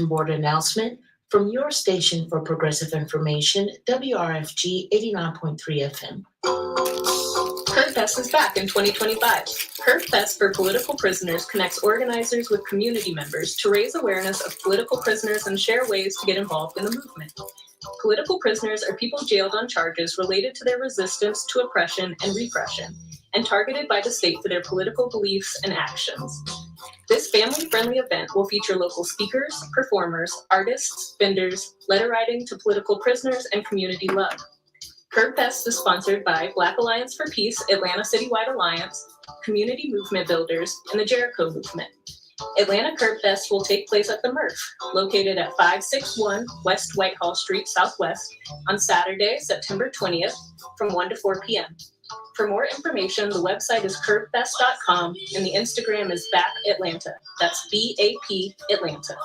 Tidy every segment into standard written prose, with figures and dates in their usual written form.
bulletin board announcement from your station for progressive information, WRFG 89.3 FM. Curb Fest is back in 2025. Curb Fest for Political Prisoners connects organizers with community members to raise awareness of political prisoners and share ways to get involved in the movement. Political prisoners are people jailed on charges related to their resistance to oppression and repression, and targeted by the state for their political beliefs and actions. This family-friendly event will feature local speakers, performers, artists, vendors, letter writing to political prisoners, and community love. Curb Fest is sponsored by Black Alliance for Peace, Atlanta Citywide Alliance, Community Movement Builders, and the Jericho Movement. Atlanta Curb Fest will take place at the Murph, located at 561 West Whitehall Street Southwest, on Saturday, September 20th, from 1 to 4 p.m. For more information, the website is curbfest.com and the Instagram is BAP Atlanta. That's BAP Atlanta.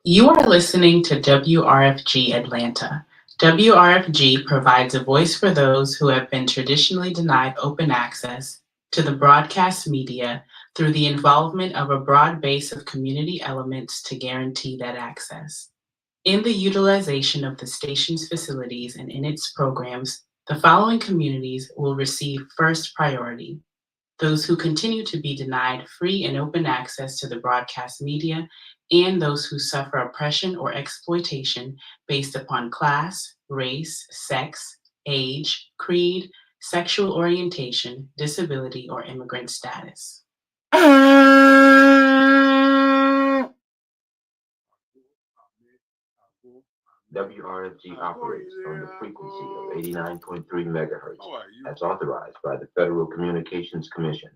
You are listening to WRFG Atlanta. WRFG provides a voice for those who have been traditionally denied open access to the broadcast media through the involvement of a broad base of community elements to guarantee that access. In the utilization of the station's facilities and in its programs, the following communities will receive first priority: those who continue to be denied free and open access to the broadcast media, and those who suffer oppression or exploitation based upon class, race, sex, age, creed, sexual orientation, disability, or immigrant status. WRFG operates on the frequency of 89.3 megahertz as authorized by the Federal Communications Commission.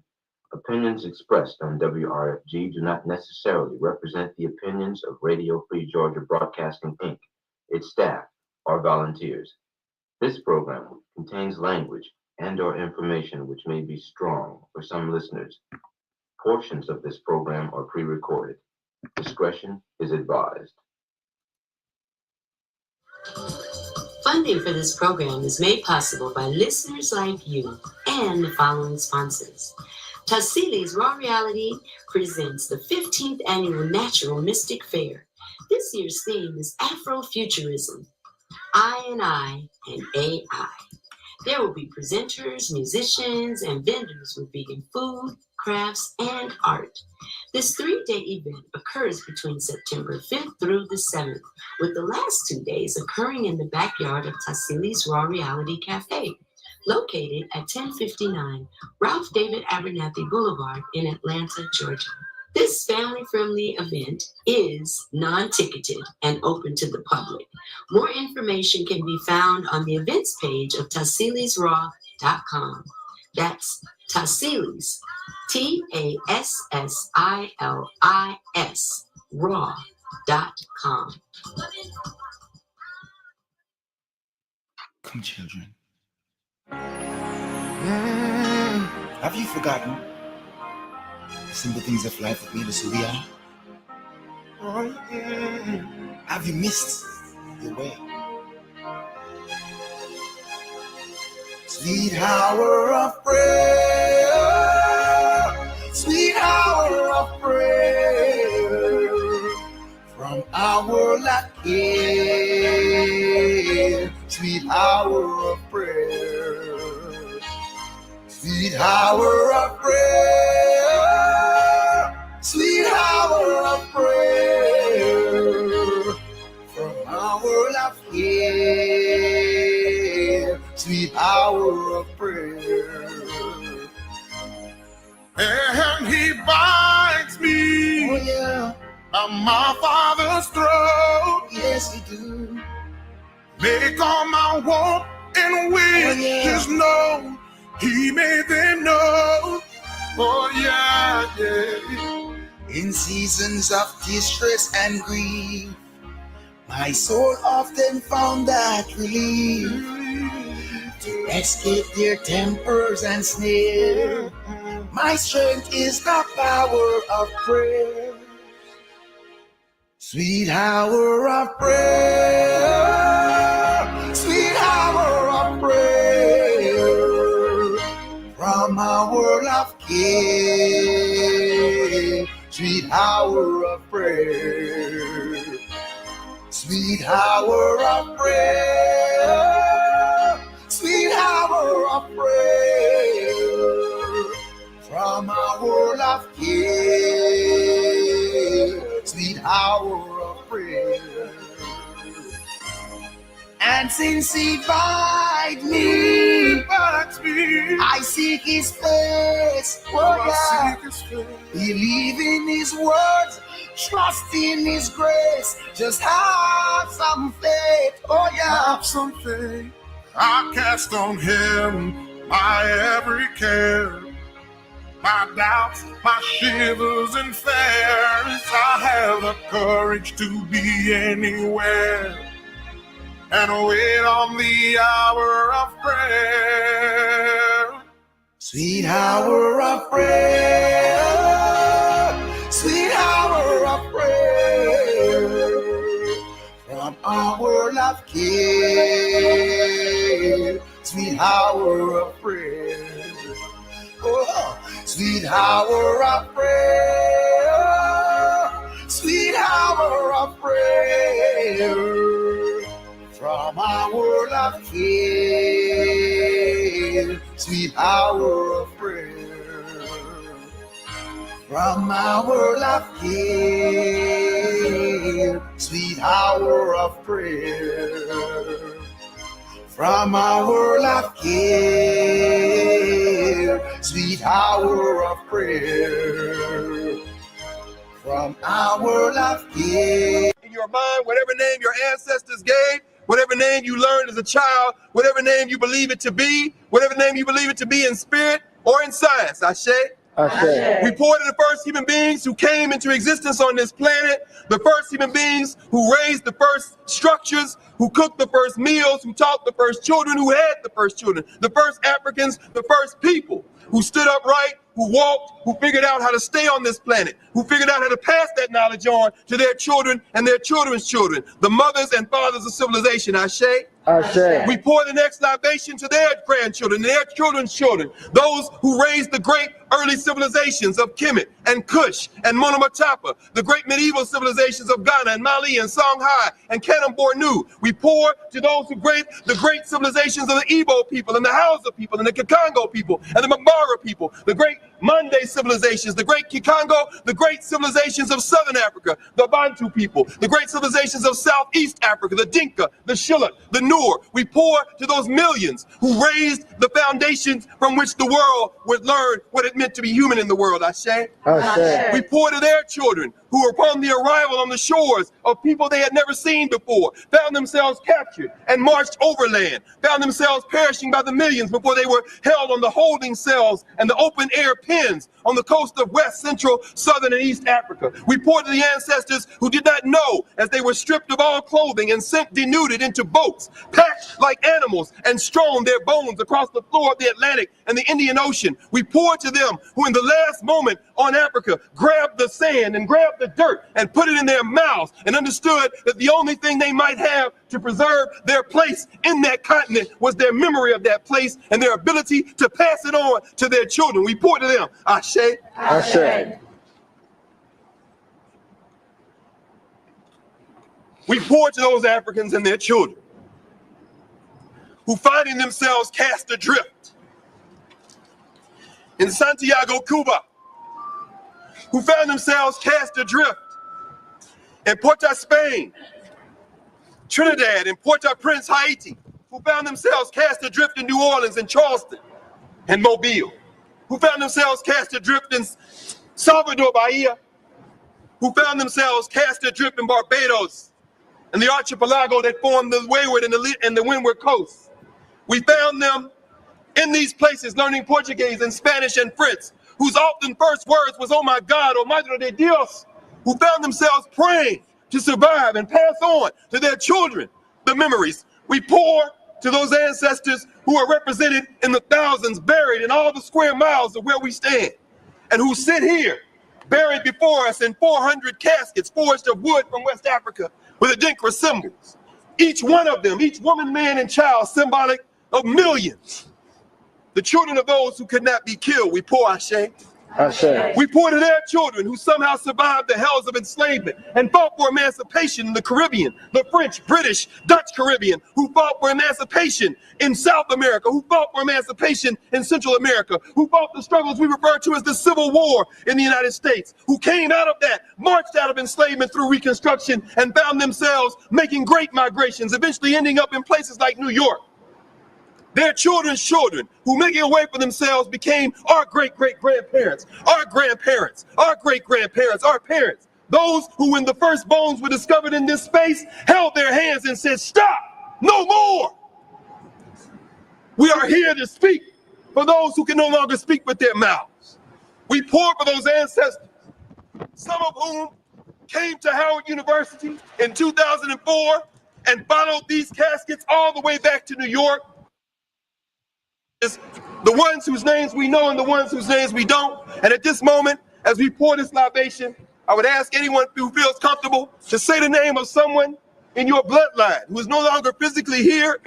Opinions expressed on WRFG do not necessarily represent the opinions of Radio Free Georgia Broadcasting, Inc., its staff, or volunteers. This program contains language and/or information which may be strong for some listeners. Portions of this program are pre-recorded. Discretion is advised. Funding for this program is made possible by listeners like you and the following sponsors. Tassili's Raw Reality presents the 15th Annual Natural Mystic Fair. This year's theme is Afrofuturism, I and AI. There will be presenters, musicians, and vendors with vegan food, crafts, and art. This 3-day event occurs between September 5th through the 7th, with the last 2 days occurring in the backyard of Tassili's Raw Reality Cafe, located at 1059 Ralph David Abernathy Boulevard in Atlanta, Georgia. This family-friendly event is non-ticketed and open to the public. More information can be found on the events page of tassilisraw.com. That's Tassilis, TASSILIS, raw.com. Come, children. Have you forgotten the simple things of life that made us who we are? Have you missed your way? Sweet hour of prayer, sweet hour of prayer, from our Latin, sweet hour of prayer. Sweet hour of prayer, sweet hour of prayer, from our love here, sweet hour of prayer. And he binds me, oh yeah, on my Father's throne. Yes, he do. Make all my walk and wishes known. He made them know. Oh yeah, yeah. In seasons of distress and grief, my soul often found that relief to escape their tempers and snare. My strength is the power of prayer. Sweet hour of prayer, sweet hour of prayer, from our world of care. Sweet hour of prayer, sweet hour of prayer, sweet hour of prayer, from our world of care. Sweet hour of prayer. And since he finds me, I seek his face. Oh, yeah. Believe in his words, trust in his grace. Just have some faith. Oh, yeah. Have some faith. I cast on him my every care. My doubts, my shivers and fears. I have the courage to be anywhere and wait on the hour of prayer. Sweet hour of prayer, sweet hour of prayer, from our world of care. Sweet hour of prayer. Oh, sweet hour of prayer, sweet hour of prayer, from our world of care. Sweet hour of prayer, from our world of care. Sweet hour of prayer, from our world of care. Sweet hour of prayer, from our world of care. In your mind, whatever name your ancestors gave, whatever name you learned as a child, whatever name you believe it to be, whatever name you believe it to be in spirit or in science, Ashe. We pour to the first human beings who came into existence on this planet, the first human beings who raised the first structures, who cooked the first meals, who taught the first children, who had the first children, the first Africans, the first people, who stood upright, who walked, who figured out how to stay on this planet, who figured out how to pass that knowledge on to their children and their children's children, the mothers and fathers of civilization, Ashe. We pour the next libation to their grandchildren, their children's children, those who raised the great early civilizations of Kemet and Kush and Monomotapa, the great medieval civilizations of Ghana and Mali and Songhai and Kanem Bornu. We pour to those who the great civilizations of the Igbo people and the Hausa people and the Kikongo people and the Mabara people, the great Mande civilizations, the great Kikongo, the great civilizations of Southern Africa, the Bantu people, the great civilizations of Southeast Africa, the Dinka, the Shilluk, the Noor. We pour to those millions who raised the foundations from which the world would learn what it meant to be human in the world, Ashe. We pour to their children who were upon the arrival on the shores of people they had never seen before, found themselves captured and marched overland, found themselves perishing by the millions before they were held on the holding cells and the open air pens on the coast of West, Central, Southern, and East Africa. We pour to the ancestors who did not know as they were stripped of all clothing and sent denuded into boats, packed like animals, and strewn their bones across the floor of the Atlantic and the Indian Ocean. We pour to them who in the last moment on Africa grabbed the sand and grabbed the dirt and put it in their mouths and understood that the only thing they might have to preserve their place in that continent was their memory of that place and their ability to pass it on to their children. We pour to them, Ashe. Ashe. We pour to those Africans and their children who finding themselves cast adrift in Santiago, Cuba, who found themselves cast adrift in Porto, Spain, Trinidad, and Port-au-Prince, Haiti, who found themselves cast adrift in New Orleans and Charleston and Mobile, who found themselves cast adrift in Salvador, Bahia, who found themselves cast adrift in Barbados and the archipelago that formed the wayward and the windward coast. We found them in these places learning Portuguese and Spanish and French, whose often first words was, "Oh my God," "Oh Madre de Dios," who found themselves praying to survive and pass on to their children the memories. We pour to those ancestors who are represented in the thousands buried in all the square miles of where we stand, and who sit here buried before us in 400 caskets forged of wood from West Africa with Adinkra symbols. Each one of them, each woman, man, and child, symbolic of millions. The children of those who could not be killed, we pour Ashe. Ashe. We pour to their children who somehow survived the hells of enslavement and fought for emancipation in the Caribbean, the French, British, Dutch Caribbean, who fought for emancipation in South America, who fought for emancipation in Central America, who fought the struggles we refer to as the Civil War in the United States, who came out of that, marched out of enslavement through Reconstruction, and found themselves making great migrations, eventually ending up in places like New York. Their children's children, who making a way for themselves, became our great-great-grandparents, our grandparents, our great-grandparents, our parents. Those who, when the first bones were discovered in this space, held their hands and said, "Stop, no more." We are here to speak for those who can no longer speak with their mouths. We pour for those ancestors, some of whom came to Howard University in 2004 and followed these caskets all the way back to New York. The ones whose names we know and the ones whose names we don't. And at this moment, as we pour this libation, I would ask anyone who feels comfortable to say the name of someone in your bloodline who is no longer physically here,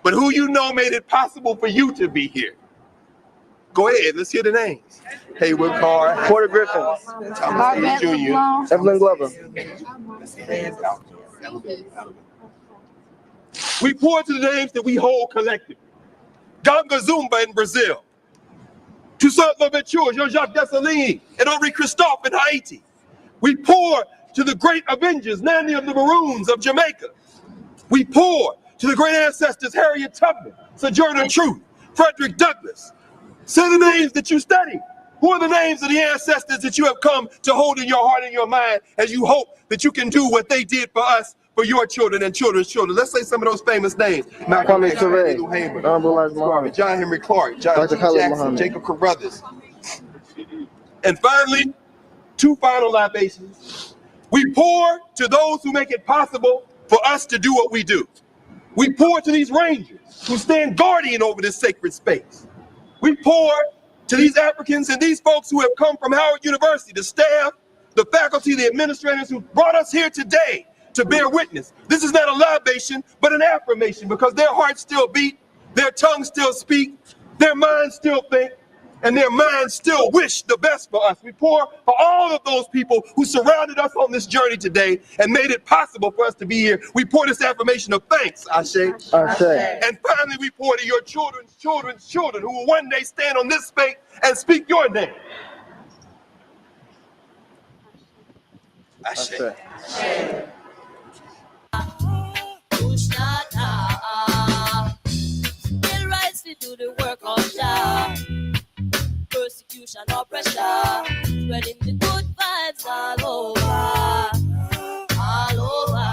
but who you know made it possible for you to be here. Go ahead, let's hear the names. Haywood Carr, Porter Griffin, Thomas Jr., Evelyn Glover. We pour to the names that we hold collectively. Ganga Zumba in Brazil, Toussaint Louverture, Jean-Jacques Dessalines, and Henri Christophe in Haiti. We pour to the great Avengers, Nanny of the Maroons of Jamaica. We pour to the great ancestors, Harriet Tubman, Sojourner Truth, Frederick Douglass. Say the names that you study. Who are the names of the ancestors that you have come to hold in your heart and your mind as you hope that you can do what they did for us, for your children and children's children? Let's say some of those famous names. Malcolm X, Little Hamer, John Henry Clark, John G. Jackson, Jacob Carruthers. And finally, two final libations. We pour to those who make it possible for us to do what we do. We pour to these rangers who stand guardian over this sacred space. We pour to these Africans and these folks who have come from Howard University, the staff, the faculty, the administrators who brought us here today to bear witness. This is not a libation, but an affirmation, because their hearts still beat, their tongues still speak, their minds still think, and their minds still wish the best for us. We pour for all of those people who surrounded us on this journey today and made it possible for us to be here. We pour this affirmation of thanks, Ashe. Ashe. And finally, we pour to your children's children's children who will one day stand on this space and speak your name. Ashe. Ashe. Still rise to do the work of Jah. Persecution or pressure, spreading the good vibes all over, all over.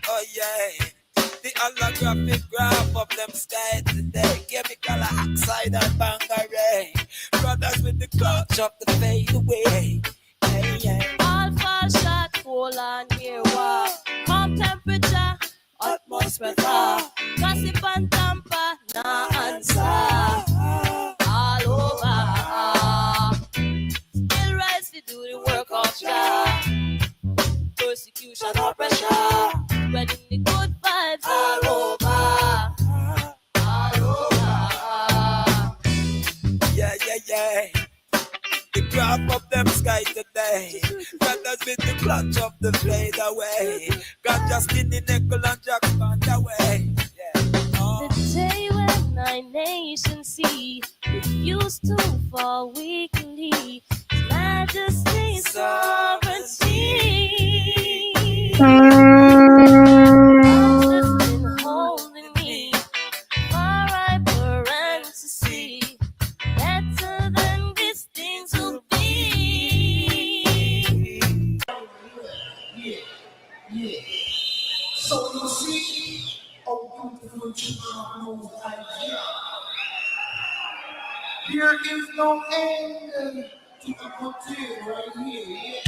Oh yeah, the holographic graph of them skies today, chemical oxide and bangarang. Brothers with the clutch of the fade away. Hey, yeah. All fall shot, cool and near war. Calm temperature, atmosphere thaw. Gossip and tamper, nah answer. All over. Still rise to do the work of Jah. Persecution or pressure, spreading the good vibes all over. All over. Yeah, yeah, yeah. The graph of them sky today. Brothers with the clutch of the fade away. Got just in the nickel and jack on the way. Yeah. Oh. The day when my nation see refuse to fall weakly. His Majesty sovereignty. Has been holding me far riper and to see better than these things will be. So you see, oh beautiful There is no end to the good right here.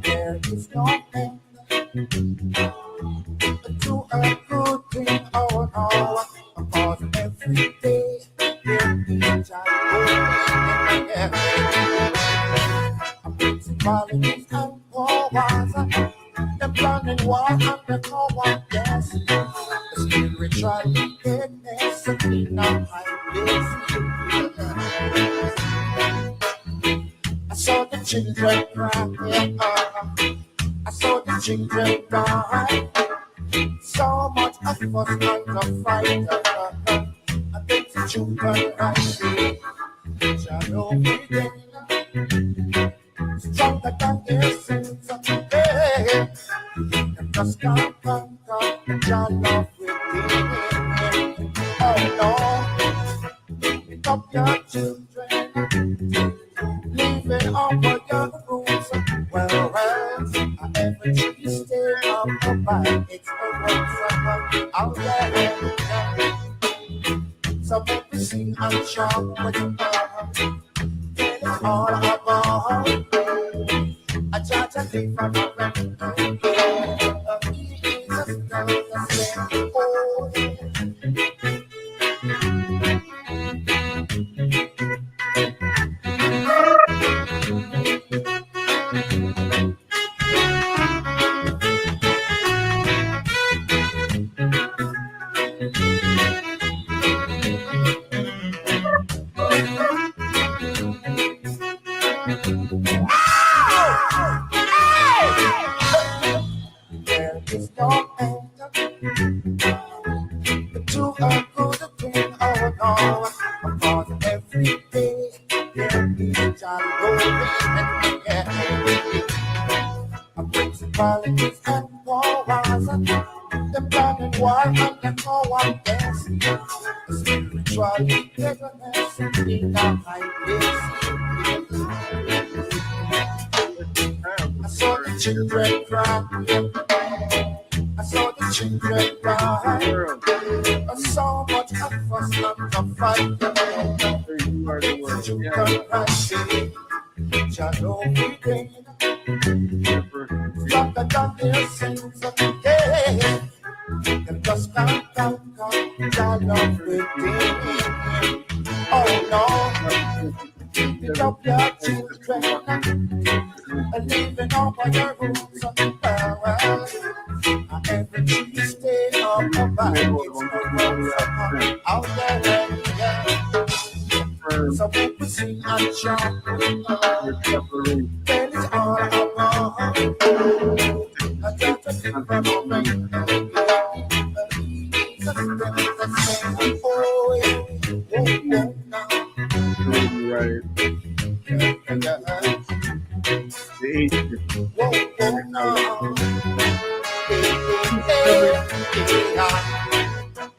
There is no end to a good thing, oh no, because every day there is a good principalities and powers, the planning war and the power, yes, the spiritual wickedness in our high places. I saw the children cry, I saw the children die. So much of us like to fight against the children rising. Shadow within, stronger than their sins. They just can't conquer your love within. Oh no, pick up your children, leaving over your roots. Well, every tree stay up by its own out there. So make me sing and shout with the power. It's all about I try to live from a record. Jesus does the same. Oh, there is no end to a good thing, oh no, because every day there is a rolling a principalities and powers, the planning war and the power, yes, the spiritual wickedness in the high places. I saw the children cry, I saw the children cry, I saw much of us not to fight, the children rising, shadow within, stronger than their sins, yeah, they just can't conquer your love within. Oh no, pick up your children, living over your roots of the power. Every tree stay up by its out there. So people sing and shout. Then it's all about I got to think about the oh, yeah. Right.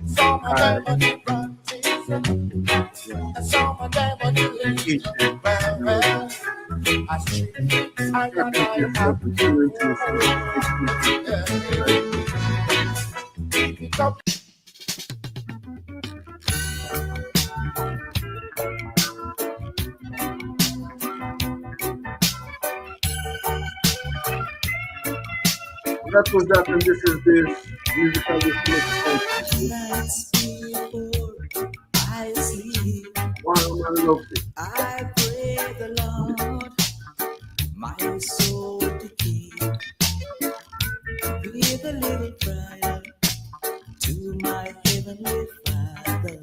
Some of them are the branches, and some of them are the leaves. Well, I see I got my pick up. That was that, and this is this musical Nights before I sleep, I pray the Lord my soul to keep with a little prayer to my heavenly Father,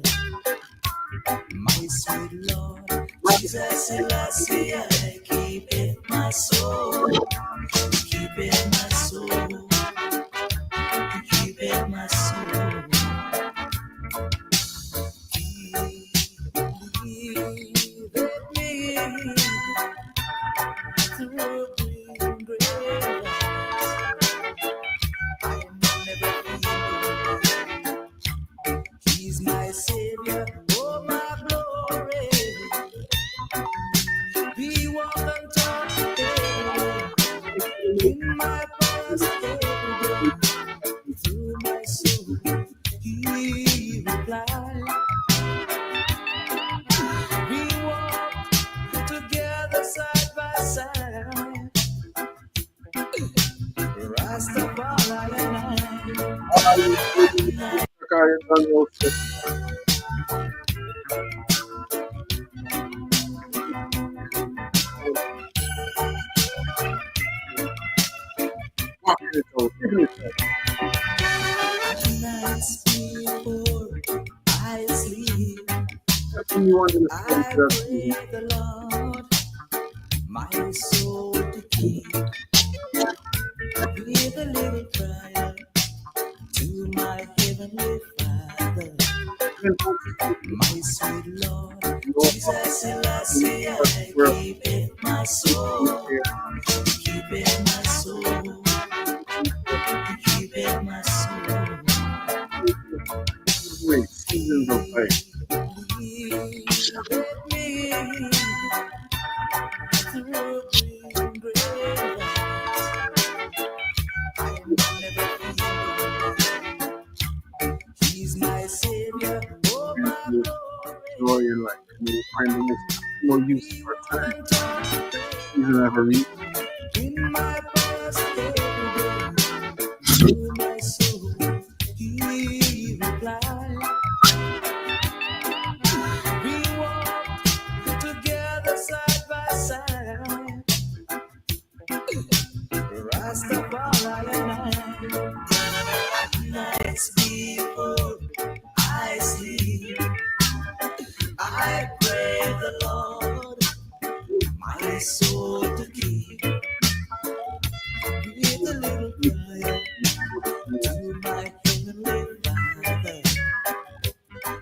my sweet Lord Jesus, Selassie, I keep it my soul, keep it my soul, keep it my soul. Annual Festival. Nights before I sleep, You understand I that? pray the Lord my soul to keep with a little prayer to my heavenly Father, my sweet Lord Jesus Selassie. I keep it my soul, keep it my soul, keep it my soul. Wait, seasons of life. Let me through green grass. I am never feeling. He's my savior, oh my Joy glory. in life. And we find the most optimal use of our time. Season ever reach. In my past to my soul, he replied. We walk together side by side. Rastafari and I, nights before I sleep, I pray the Lord my soul to keep with a little prayer to my heavenly Father,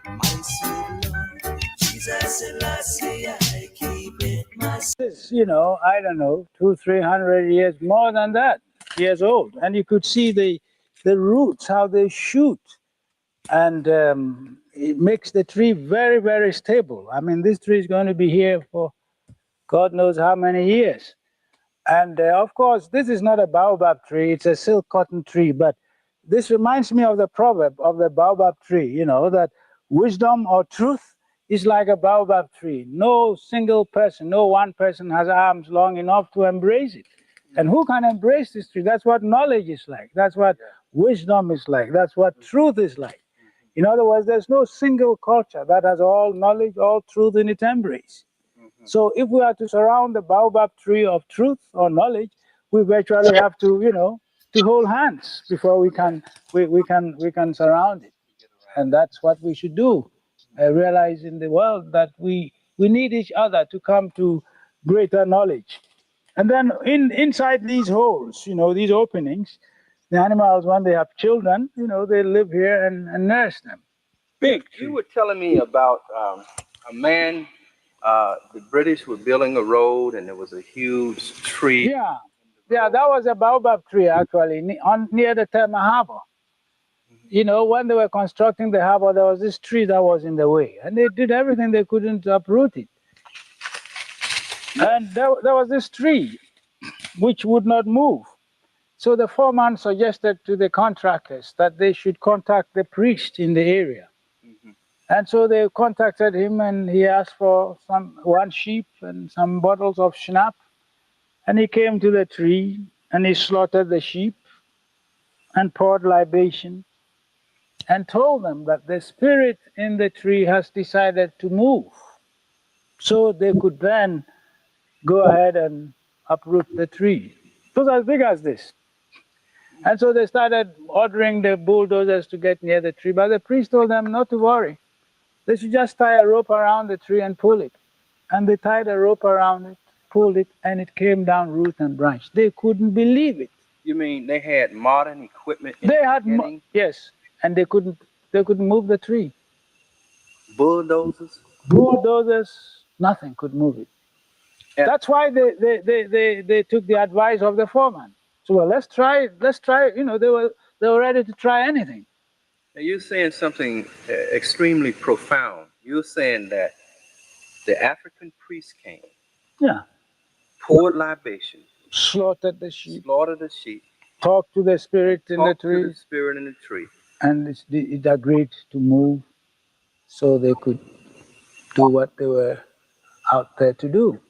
my sweet Lord Jesus Selassie. I keep it myself. You know, I don't know, 200-300 years, more than that, years old, and you could see the roots, how they shoot, and it makes the tree very, very stable. I mean, this tree is going to be here for God knows how many years. And of course, this is not a baobab tree, it's a silk cotton tree. But this reminds me of the proverb of the baobab tree, you know, that wisdom or truth is like a baobab tree. No single person, no one person has arms long enough to embrace it. And who can embrace this tree? That's what knowledge is like. That's what wisdom is like. That's what truth is like. In other words, there's no single culture that has all knowledge, all truth in its embrace. So if we are to surround the baobab tree of truth or knowledge, we virtually have to, you know, to hold hands before we can surround it. And that's what we should do. Realize in the world that we need each other to come to greater knowledge. And then inside these holes, you know, these openings, the animals, when they have children, you know, they live here and nurse them. Big. You were telling me about a man. The British were building a road, and there was a huge tree. Yeah, that was a baobab tree actually, near the Tema Harbor. You know, when they were constructing the harbor, there was this tree that was in the way, and they did everything they couldn't uproot it. And there was this tree which would not move. So the foreman suggested to the contractors that they should contact the priest in the area. And so they contacted him, and he asked for one sheep and some bottles of schnapps. And he came to the tree, and he slaughtered the sheep and poured libation and told them that the spirit in the tree has decided to move. So they could then go ahead and uproot the tree. It was as big as this. And so they started ordering the bulldozers to get near the tree, but the priest told them not to worry. They should just tie a rope around the tree and pull it. And they tied a rope around it, pulled it, and it came down root and branch. They couldn't believe it. You mean they had modern equipment? Yes, and they couldn't move the tree. Bulldozers? Bulldozers, nothing could move it. Yeah. That's why they took the advice of the foreman. So well, let's try. You know, they were ready to try anything. Now you're saying something extremely profound. You're saying that the African priest came. Yeah. Poured libation. Slaughtered the sheep. Talked to the spirit in the tree. And it agreed to move, so they could do what they were out there to do.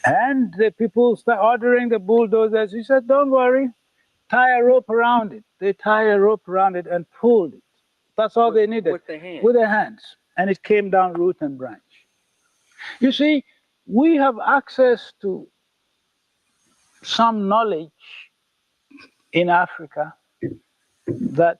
And the people start ordering the bulldozers. He said, "Don't worry, tie a rope around it. They tie a rope around it and pulled it. That's all they needed. With their hands. With their hands. And it came down root and branch. You see, we have access to some knowledge in Africa that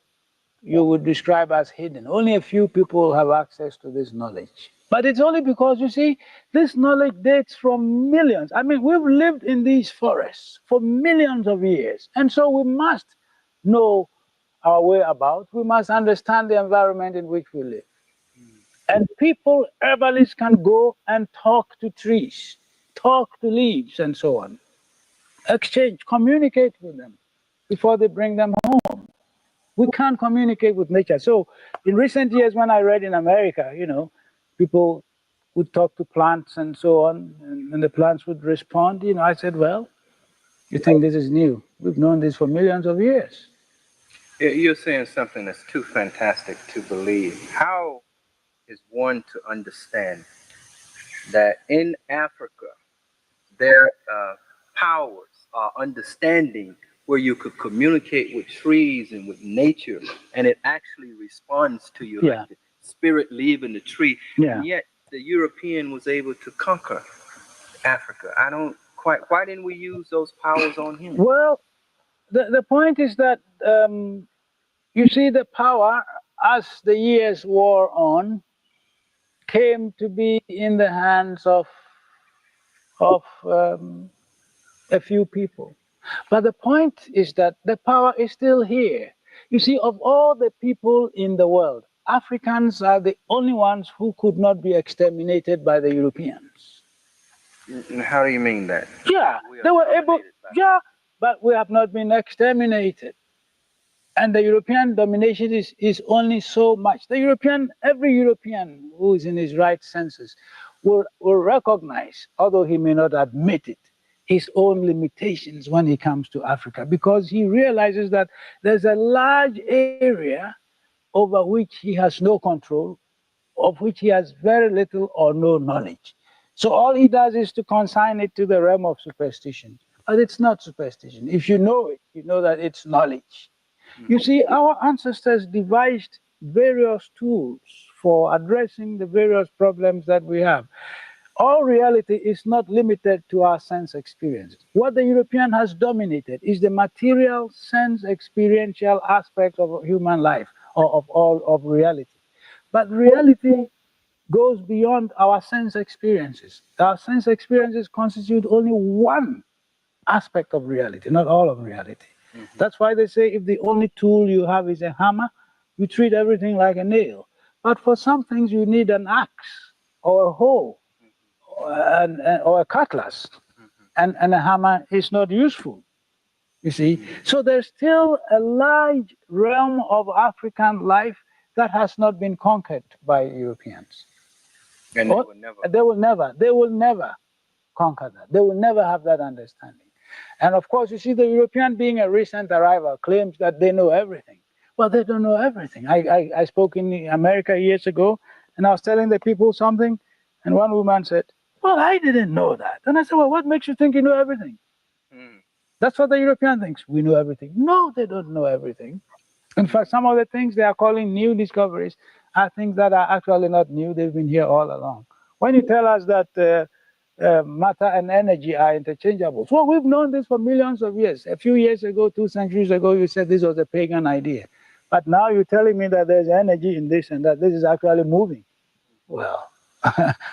you would describe as hidden. Only a few people have access to this knowledge. But it's only because, you see, this knowledge dates from millions. I mean, we've lived in these forests for millions of years. And so we must know our way about. We must understand the environment in which we live. And people, herbalists, can go and talk to trees, talk to leaves, and so on. Exchange, communicate with them before they bring them home. We can't communicate with nature. So in recent years, when I read in America, you know, people would talk to plants and so on, and the plants would respond. You know, I said, well, you think this is new? We've known this for millions of years. You're saying something that's too fantastic to believe. How is one to understand that in Africa, their powers are understanding where you could communicate with trees and with nature, and it actually responds to you, like the spirit leaving the tree. And yet the European was able to conquer Africa. I don't quite, why didn't we use those powers on him? Well, the point is that, you see, the power, as the years wore on, came to be in the hands of a few people. But the point is that the power is still here. You see, of all the people in the world, Africans are the only ones who could not be exterminated by the Europeans. How do you mean that? Yeah, they were able, but we have not been exterminated. And the European domination is only so much. Every European who is in his right senses will recognize, although he may not admit it, his own limitations when he comes to Africa, because he realizes that there's a large area over which he has no control, of which he has very little or no knowledge. So all he does is to consign it to the realm of superstition. But it's not superstition. If you know it, you know that it's knowledge. You see, our ancestors devised various tools for addressing the various problems that we have. All reality is not limited to our sense experience. What the European has dominated is the material, sense experiential aspect of human life, or of all of reality. But reality goes beyond our sense experiences. Our sense experiences constitute only one aspect of reality, not all of reality. That's why they say if the only tool you have is a hammer, you treat everything like a nail. But for some things, you need an axe or a hoe or a cutlass, and a hammer is not useful, you see. So there's still a large realm of African life that has not been conquered by Europeans. And they will never conquer that. They will never have that understanding. And of course, you see, the European, being a recent arrival, claims that they know everything. Well, they don't know everything. I spoke in America years ago, and I was telling the people something, and one woman said, well, I didn't know that. And I said, well, what makes you think you know everything? That's what the European thinks. We know everything. No, they don't know everything. In fact, some of the things they are calling new discoveries are things that are actually not new. They've been here all along. When you tell us that matter and energy are interchangeable, well, we've known this for millions of years. A few years ago, 2 centuries ago, you said this was a pagan idea. But now you're telling me that there's energy in this and that this is actually moving. Well,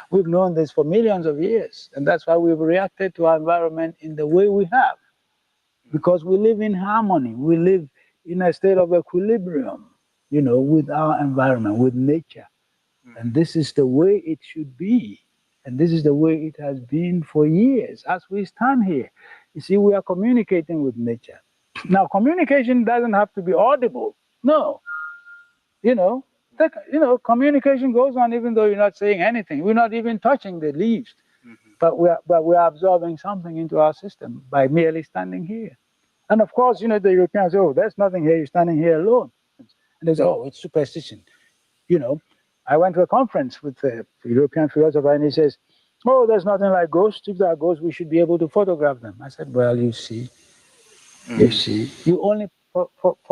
we've known this for millions of years. And that's why we've reacted to our environment in the way we have. Because we live in harmony. We live in a state of equilibrium, you know, with our environment, with nature. And this is the way it should be. And this is the way it has been for years as we stand here. You see, we are communicating with nature. Now, communication doesn't have to be audible. No. Communication goes on even though you're not saying anything. We're not even touching the leaves. But we are absorbing something into our system by merely standing here. And of course, the Europeans say, oh, there's nothing here, you're standing here alone. And they say, oh, it's superstition. I went to a conference with a European philosopher, and he says, oh, there's nothing like ghosts. If there are ghosts, we should be able to photograph them. I said, well, you see, You see, you only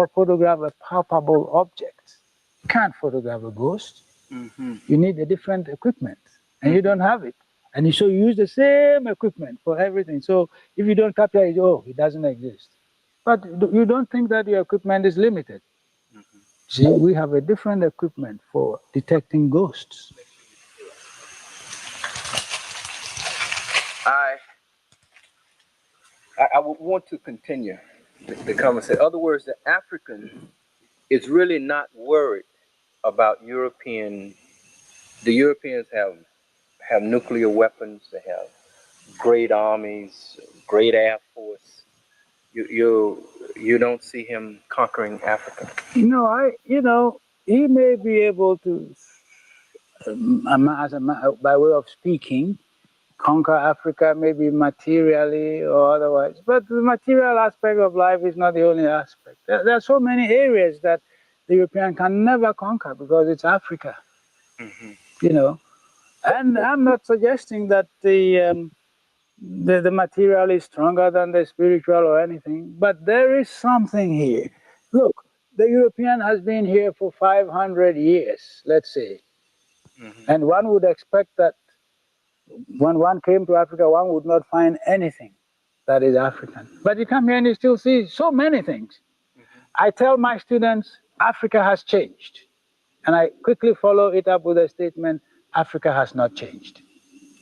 photograph a palpable object. You can't photograph a ghost. You need a different equipment, and you don't have it. And so you use the same equipment for everything. So if you don't capture it, oh, it doesn't exist. But you don't think that your equipment is limited. See, we have a different equipment for detecting ghosts. I would want to continue the conversation. In other words, the African is really not worried about European. The Europeans have nuclear weapons. They have great armies, great air force. You don't see him conquering Africa. He may be able to, by way of speaking, conquer Africa, maybe materially or otherwise. But the material aspect of life is not the only aspect. There are so many areas that the European can never conquer because it's Africa. And I'm not suggesting that the material is stronger than the spiritual or anything, but there is something here. Look, the European has been here for 500 years, let's say. And one would expect that when one came to Africa, one would not find anything that is African. But you come here and you still see so many things. I tell my students, Africa has changed. And I quickly follow it up with a statement, Africa has not changed.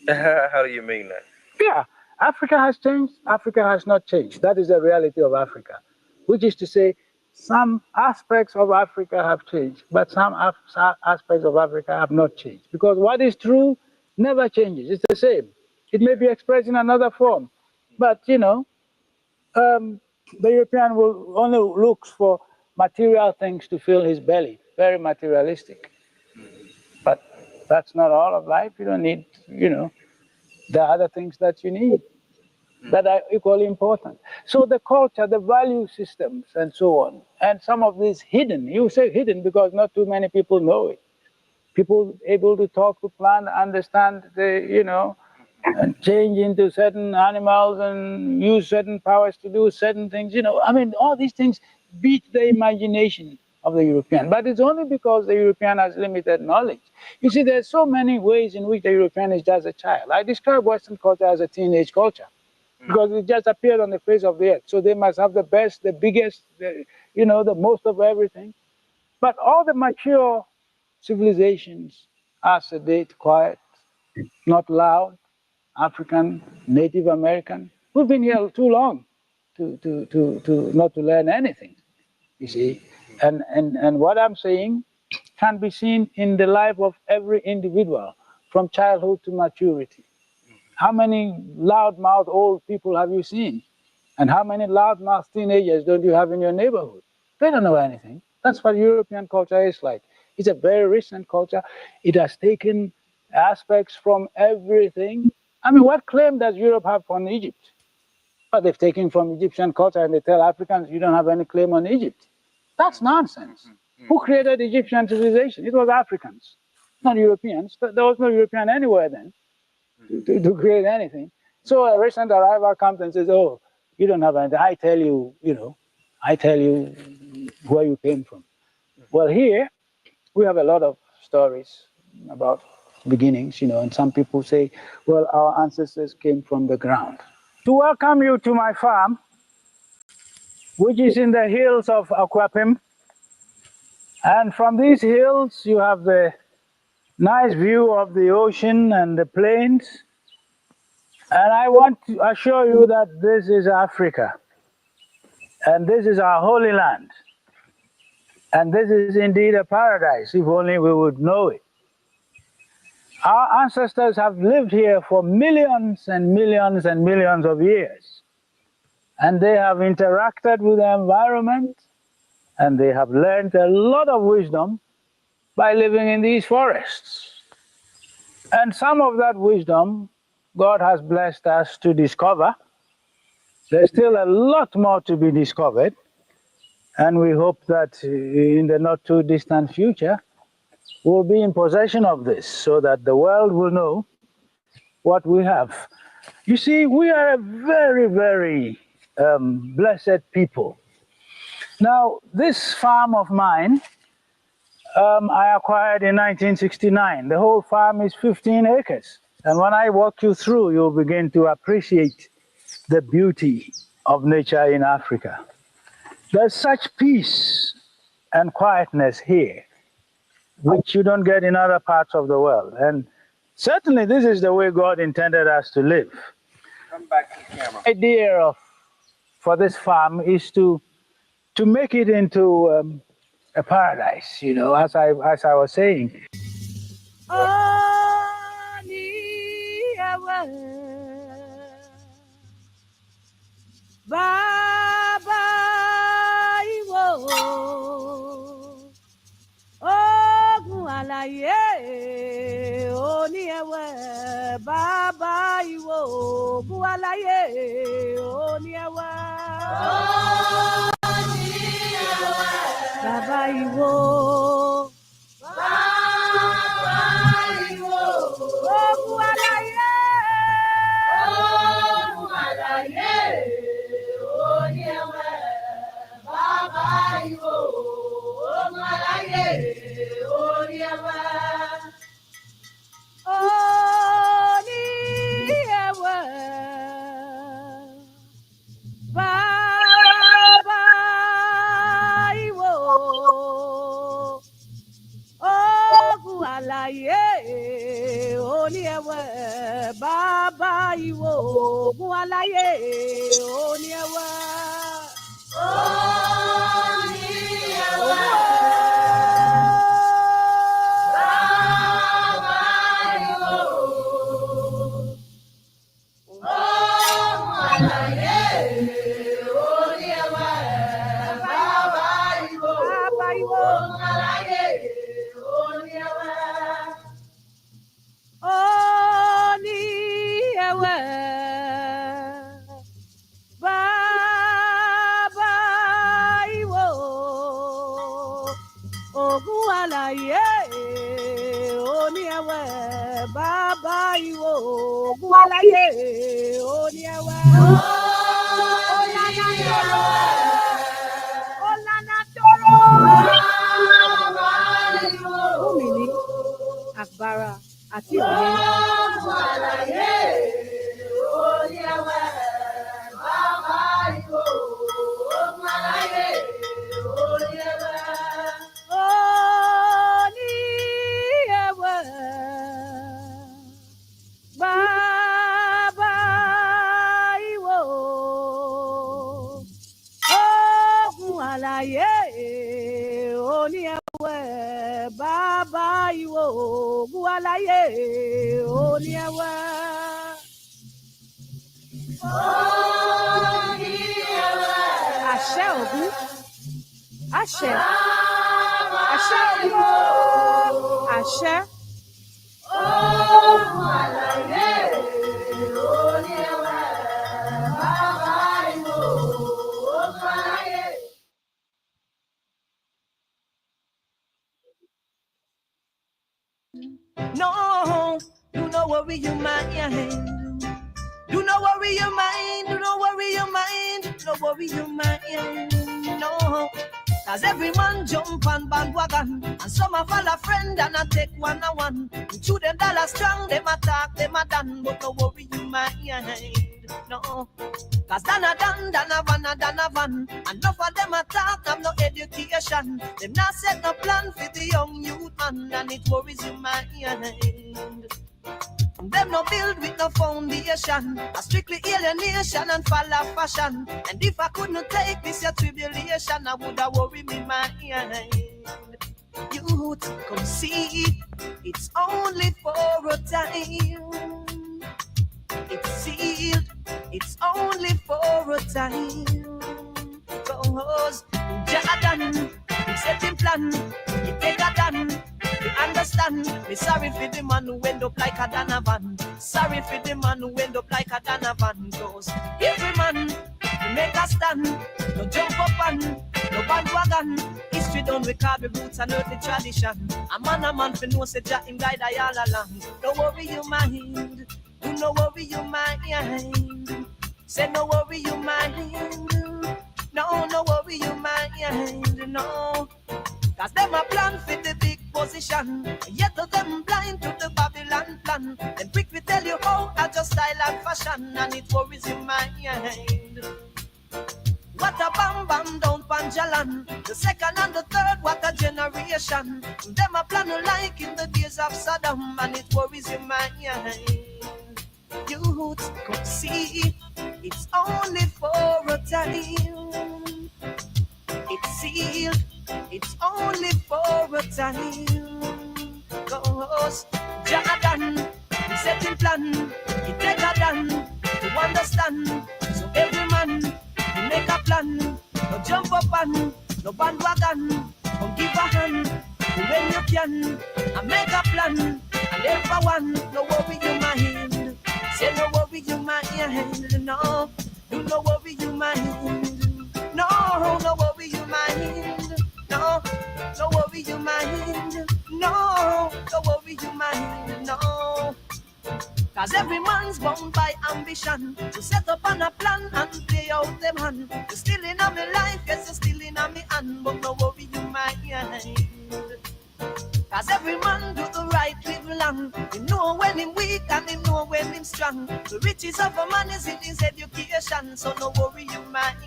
How do you mean that? Yeah, Africa has changed, Africa has not changed. That is the reality of Africa, which is to say, some aspects of Africa have changed, but some aspects of Africa have not changed. Because what is true never changes, it's the same. It may be expressed in another form, but the European will only look for material things to fill his belly, very materialistic. But that's not all of life. You don't need, there are other things that you need that are equally important. So the culture, the value systems, and so on, and some of these hidden, you say hidden because not too many people know it. People able to talk to plant, understand and change into certain animals and use certain powers to do certain things. All these things beat the imagination of the European. But it's only because the European has limited knowledge. You see, there's so many ways in which the European is just a child. I describe Western culture as a teenage culture because it just appeared on the face of the earth. So they must have the best, the biggest, the most of everything. But all the mature civilizations are sedate, quiet, not loud, African, Native American. We've been here too long to not to learn anything, you see. And what I'm saying can be seen in the life of every individual from childhood to maturity. How many loudmouth old people have you seen? And how many loudmouth teenagers don't you have in your neighborhood? They don't know anything. That's what European culture is like. It's a very recent culture. It has taken aspects from everything. What claim does Europe have on Egypt? But they've taken from Egyptian culture and they tell Africans, you don't have any claim on Egypt. That's nonsense. Who created Egyptian civilization? It was Africans, not Europeans. There was no European anywhere then to create anything. So a recent arrival comes and says, oh, you don't have anything. I tell you where you came from. Well, here we have a lot of stories about beginnings, and some people say, well, our ancestors came from the ground. To welcome you to my farm, which is in the hills of Akwapim. And from these hills, you have the nice view of the ocean and the plains. And I want to assure you that this is Africa. And this is our holy land. And this is indeed a paradise, if only we would know it. Our ancestors have lived here for millions and millions and millions of years. And they have interacted with the environment, and they have learned a lot of wisdom by living in these forests. And some of that wisdom, God has blessed us to discover. There's still a lot more to be discovered. And we hope that in the not too distant future, we'll be in possession of this so that the world will know what we have. You see, we are a very, very blessed people. Now, this farm of mine, I acquired in 1969. The whole farm is 15 acres. And when I walk you through, you'll begin to appreciate the beauty of nature in Africa. There's such peace and quietness here, which you don't get in other parts of the world. And certainly this is the way God intended us to live. Come back to the camera. The idea for this farm is to make it into a paradise, you know, as I was saying. Baba Iwo Ogun Alaye Oni Ewe Baba Iwo Ogun Alaye Oni Ewe Baba Iwo Ogun Alaye Baba Iwo Ogun Alaye Oni Ewe Baba Iwo Ogun Alaye Oni Ewe Olana Toro Omini Agbára àti òye Ogun Alaye Oni Ewe Baba Iwo Ogun Alaye Oni Ewe Baba Iwo Ogun Alaye Oni Ewe Baba Iwo Ogun Alaye Oni Ewe Àṣẹ Ògún Àṣẹ Àṣẹ Ògún Àṣẹ Ogun Alaye Oni Ewe Baba Iwo Ogun Alaye. No, do not worry your mind. Do not worry your mind. Do not worry your mind. Do not worry your mind. No. Cause every man jump on bandwagon, and some a follow friend and a take one-on-one. To them dollar strong, them attack, them a done, but no worry you mind, no. Cause dana van, enough of them attack, have no education. Them not set no plan for the young youth man, and it worries you mind. Them no build with no foundation, a strictly alienation and follow fashion. And if I couldn't take this your tribulation, I would have worried me mind. Youth, come see, it's only for a time. It's sealed, it's only for a time. Cause Jordan, he set him plan, he take a done. We understand, we sorry for the man who end up like a Donovan. Sorry for the man who end up like a Donovan. Cause every man, we make a stand. No jump up and no bandwagon. History done with carry roots and earthly tradition. A man for no say Jah him guide I all along. Don't worry your mind, do not worry your mind. Say no worry you mind. No, no worry you mind. No. Cause them a plan for the big position. Yet to them blind to the Babylon plan. Then quick we tell you how I just style and fashion. And it worries your mind. What a bam bam down Panjalan. The second and the third, what a generation. Them a plan like in the days of Saddam. And it worries your mind. Youth could see it's only for a time. It's sealed, it's only for a time. Cause Jordan, he set in plan, he take a dan to understand. So every man, he make a plan. No jump up and no bandwagon. Come give a hand when you can. And make a plan, and everyone, no worry you mind. Say no worry you mind, no. Do no worry you mind. No, no worry you mind. No, no worry you mind. No, no worry you mind. No. Cause every man's bound by ambition to set up on a plan and play out them hand. You're still in on my life, yes, you're still in on me hand. But no worry you mind. Cause every man do the right live long. He know when him weak and he know when him strong. The riches of a man is in his education. So no worry you mind.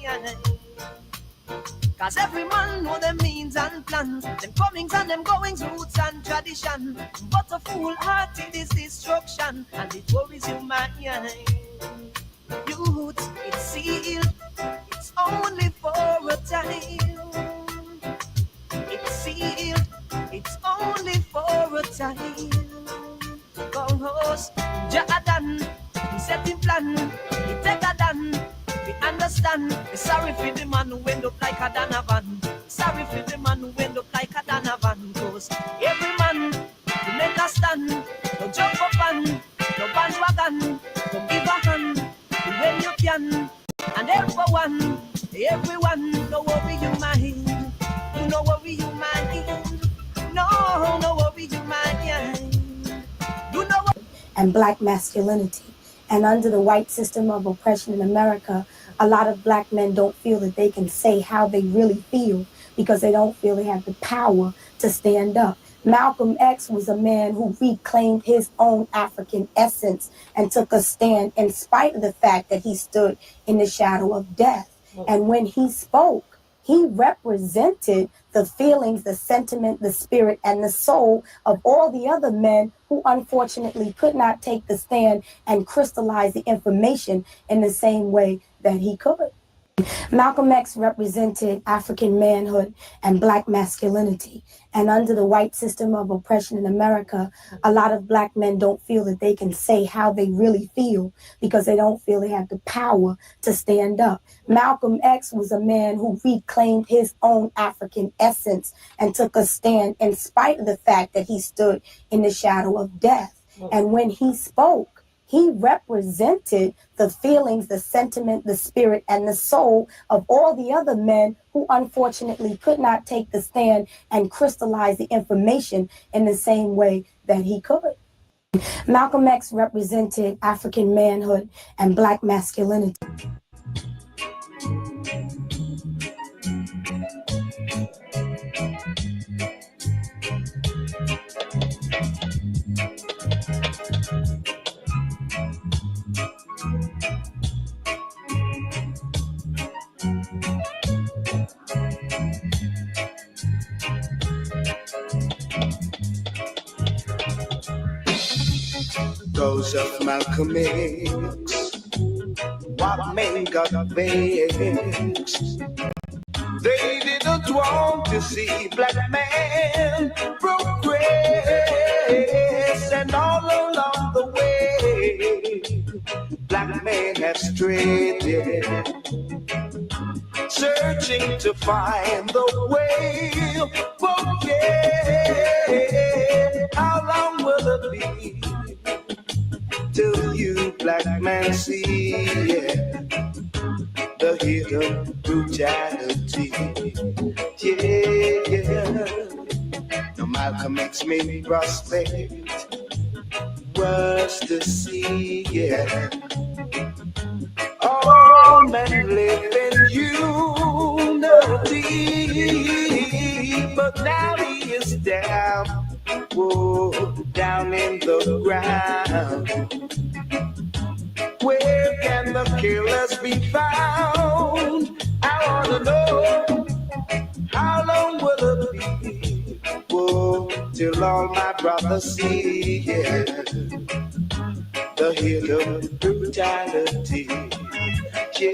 Cause every man know them means and plans, them comings and them goings, roots and tradition. But a fool-hearted is destruction, and it worries you mind. Youth, it's sealed, it's only for a time. It's sealed, it's only for a time. Cause Jordan, he set him plan, he take a dan. We understand. We're sorry for the man who end up like a Donovan. Sorry for the man who end up like a Donovan. Cause every man to make a stand. No jump up and no bandwagon. Come give a hand when you can. And everyone, no worry you mind. You no worry you mind. No, no worry you mind. You know what? And black masculinity. And under the white system of oppression in America, a lot of black men don't feel that they can say how they really feel because they don't feel they have the power to stand up. Malcolm X was a man who reclaimed his own African essence and took a stand in spite of the fact that he stood in the shadow of death. And when he spoke, he represented the feelings, the sentiment, the spirit, and the soul of all the other men who unfortunately could not take the stand and crystallize the information in the same way that he could. Malcolm X represented African manhood and black masculinity. And under the white system of oppression in America, a lot of black men don't feel that they can say how they really feel because they don't feel they have the power to stand up. Malcolm X was a man who reclaimed his own African essence and took a stand in spite of the fact that he stood in the shadow of death. And when he spoke, he represented the feelings, the sentiment, the spirit, and the soul of all the other men who unfortunately could not take the stand and crystallize the information in the same way that he could. Malcolm X represented African manhood and black masculinity. Those of Malcolm X, what men got vexed. They didn't want to see black men progress, and all along the way, black men have strayed, searching to find the way. Okay, how long will it be till you black men see the hidden brutality? Yeah. No Malcolm X made prospect was to see, yeah. Oh, and live in unity. But now he is down, whoa, down in the ground. Where can the killers be found? I wanna know, how long will it be, whoa, till all my brothers see, yeah, the hidden brutality. Yeah,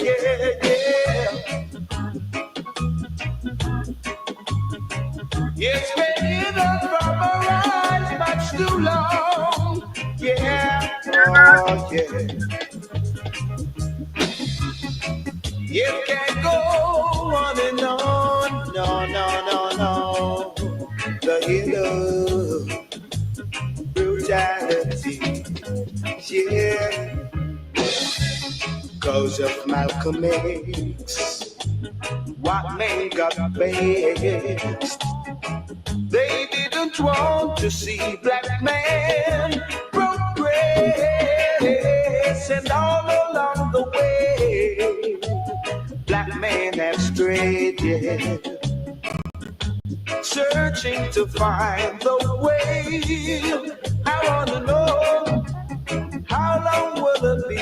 yeah, yeah. It's been hidden from our eyes much too long. Yeah, oh yeah. It can't go on and on. No, no, no, no. The hidden brutality. Yeah. Cause of Malcolm X, white men got vexed. They didn't want to see black men progress, and all along the way, black men have strayed, yeah, searching to find the way. I wanna know, how long will it be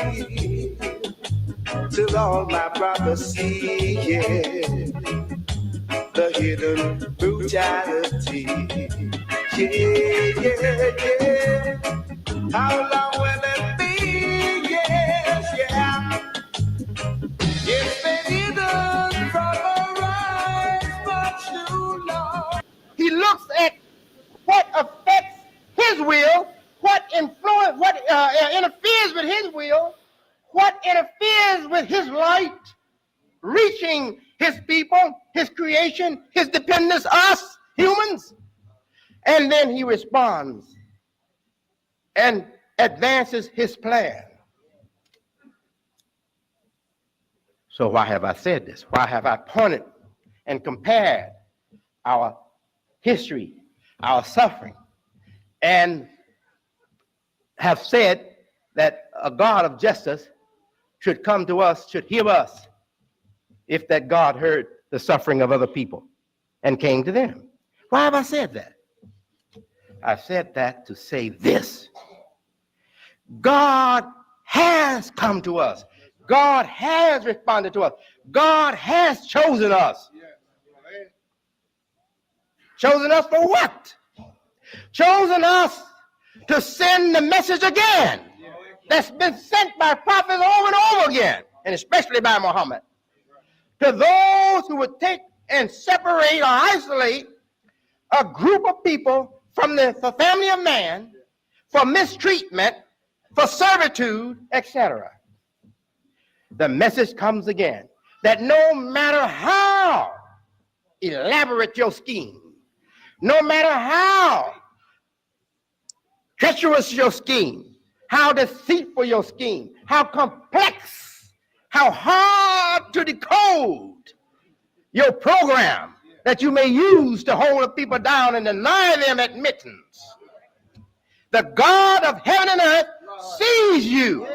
till all my brothers see, yeah, the hidden brutality. Yeah, yeah, yeah. How long will it be? Yes, yeah. It's been hidden from our eyes much too long. He looks at what affects his will, what influence, what interferes with his will, what interferes with his light, reaching his people, his creation, his dependents, us humans, and then he responds and advances his plan. So why have I said this? Why have I pointed and compared our history, our suffering, and have said that a God of justice should come to us, should hear us, if that God heard the suffering of other people and came to them? Why have I said that? I said that to say this: God has come to us. God has responded to us. God has chosen us. Chosen us for what? Chosen us to send the message again that's been sent by prophets over and over again, and especially by Muhammad, to those who would take and separate or isolate a group of people from the family of man for mistreatment, for servitude, etc. The message comes again that no matter how elaborate your scheme, no matter how treacherous your scheme, how deceitful your scheme, how complex, how hard to decode your program that you may use to hold the people down and deny them admittance, the God of heaven and earth sees you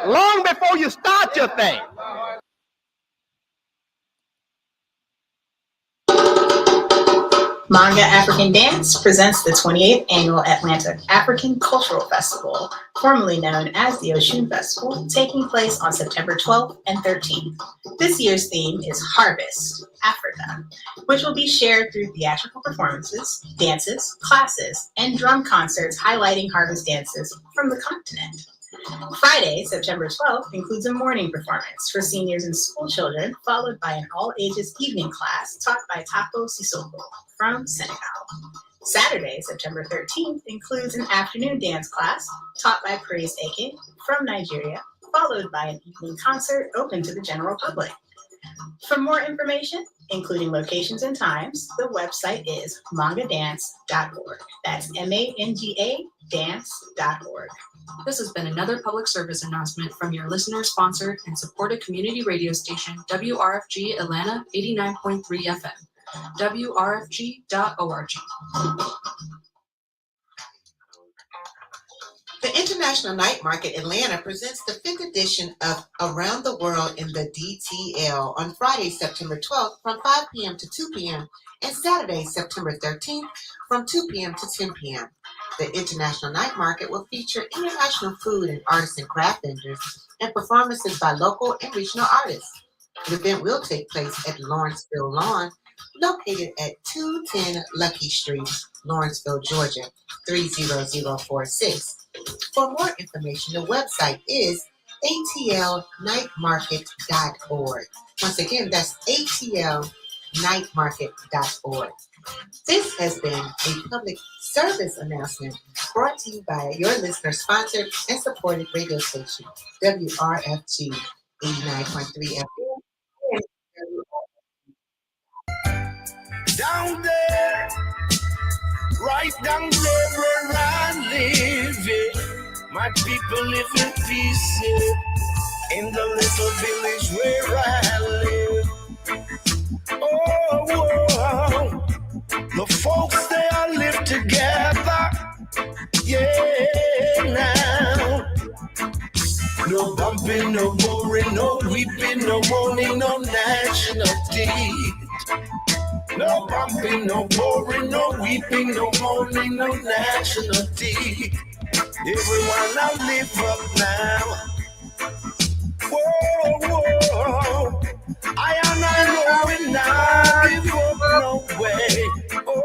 long before you start your thing. Manga African Dance presents the 28th Annual Atlanta African Cultural Festival, formerly known as the Osun Festival, taking place on September 12th and 13th. This year's theme is Harvest, Africa, which will be shared through theatrical performances, dances, classes, and drum concerts highlighting harvest dances from the continent. Friday, September 12th, includes a morning performance for seniors and school children, followed by an all-ages evening class taught by Tapo Sissoko from Senegal. Saturday, September 13th, includes an afternoon dance class taught by Praise Eke from Nigeria, followed by an evening concert open to the general public. For more information, including locations and times, the website is mangadance.org. That's MANGA dance.org. This has been another public service announcement from your listener-sponsored and supported community radio station, WRFG Atlanta 89.3 FM, WRFG.org. The International Night Market Atlanta presents the 5th edition of Around the World in the DTL on Friday, September 12th from 5 p.m. to 2 p.m. and Saturday, September 13th from 2 p.m. to 10 p.m. The International Night Market will feature international food and artisan craft vendors and performances by local and regional artists. The event will take place at Lawrenceville Lawn, located at 210 Lucky Street, Lawrenceville, Georgia, 30046. For more information, the website is atlnightmarket.org. Once again, that's atlnightmarket.org. This has been a public service announcement brought to you by your listener-sponsored and supported radio station, WRFG 89.3 FM. Down there, right down there where I live, my people live in peace in the little village where I live. Oh, the folks they all live together, yeah, now. No bumping, no boring, no weeping, no mourning, no nationality. No bumping, no boring, no weeping, no mourning, no nationality. Everyone I live up now. Whoa, whoa. I know it now. Give up no way. Oh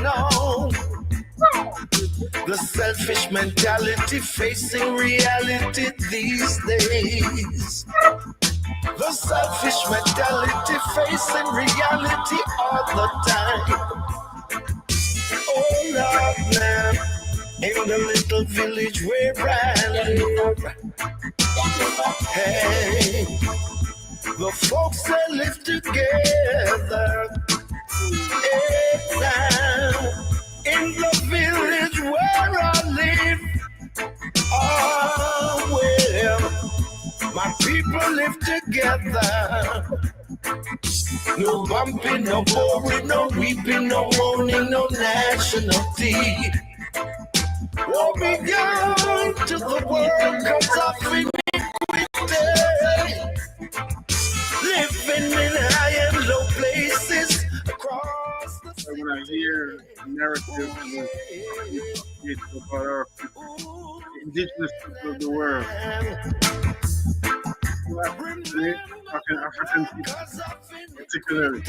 no. The selfish mentality facing reality these days. The selfish mentality facing reality all the time. Oh Lord, man, in the little village where I live, hey, the folks that live together, hey, now, in the village where I live, oh well. My people live together. No bumping, no boring, no weeping, no mourning, no nationality. Woe be gone to the world comes of iniquity. Living in high and low places across the So when I hear narratives about our people, the indigenous people of the world, talking African people, particularly.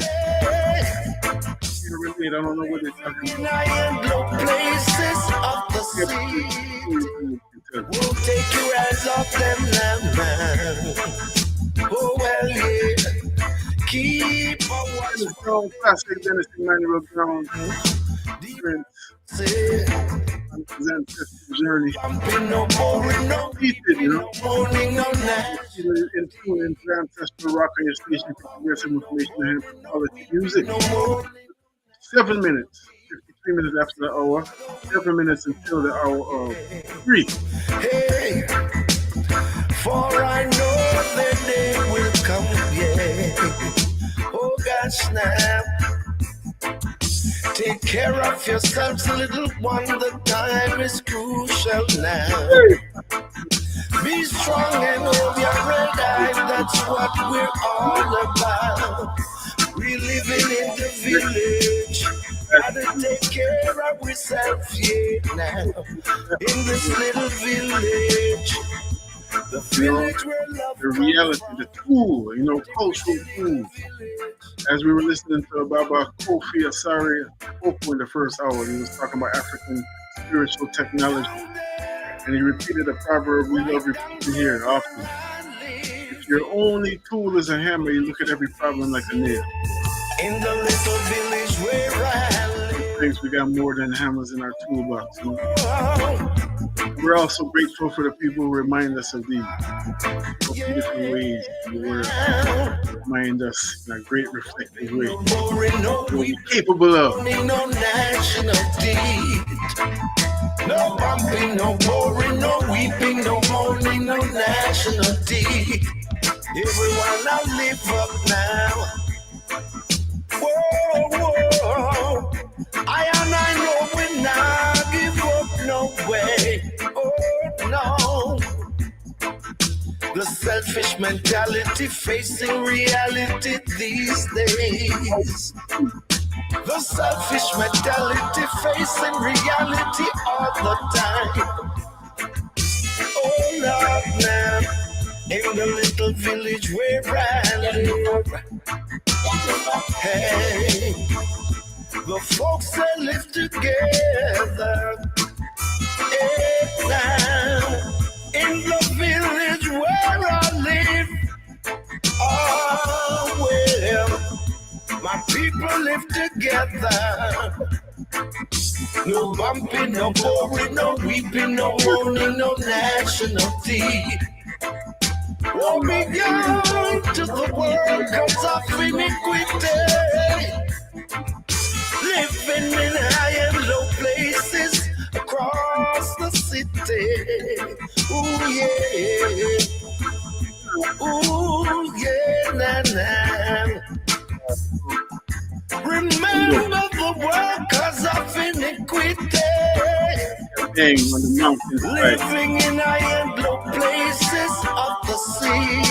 I don't know what they're talking about. Places of the sea. We'll take your eyes off them now, man. Oh well, yeah. Keep on watching. Classic Dennis Emmanuel Brown Prince on his ancestral journey. Repeated, you know. In tune into Ancestral Rock on your station for progressive information and quality music. 7 minutes, 53 minutes after the hour, 7 minutes until the hour of 3. Hey, for I know that day will come, yeah. Oh gosh, now. Take care of yourselves, little one. The time is crucial now. Be strong and hold your red eye. That's what we're all about. We living in the village. Gotta take care of ourselves, yeah, now. In this little village. The village where love. The reality, the tool, cultural tool. As we were listening to Baba Kofi Asare Opoku in the first hour, he was talking about African spiritual technology. And he repeated a proverb we love repeating here often. If your only tool is a hammer, you look at every problem like a nail. In the little village where I live. Things we got more than hammers in our toolbox. We're also grateful for the people who remind us of these beautiful ways in the world. Remind us in a great reflective way what we're capable of. No nationality. No bumping, no boring, no weeping, no mourning, no nationality. Everyone I live up now. Whoa, whoa. I know when I give up no way. Oh no. The selfish mentality facing reality these days. The selfish mentality facing reality all the time. Oh Lord, man, in the little village where I live, hey, the folks that live together. Hey, now, in the village where I live, oh well, my people live together. No bumping, no boring, no weeping, no mourning, no nationality. Won't be gone to the world comes of iniquity. Living in high and low places across the city. Ooh yeah, ooh yeah, nah nah. Remember the workers of iniquity. Living in high and low places of the city.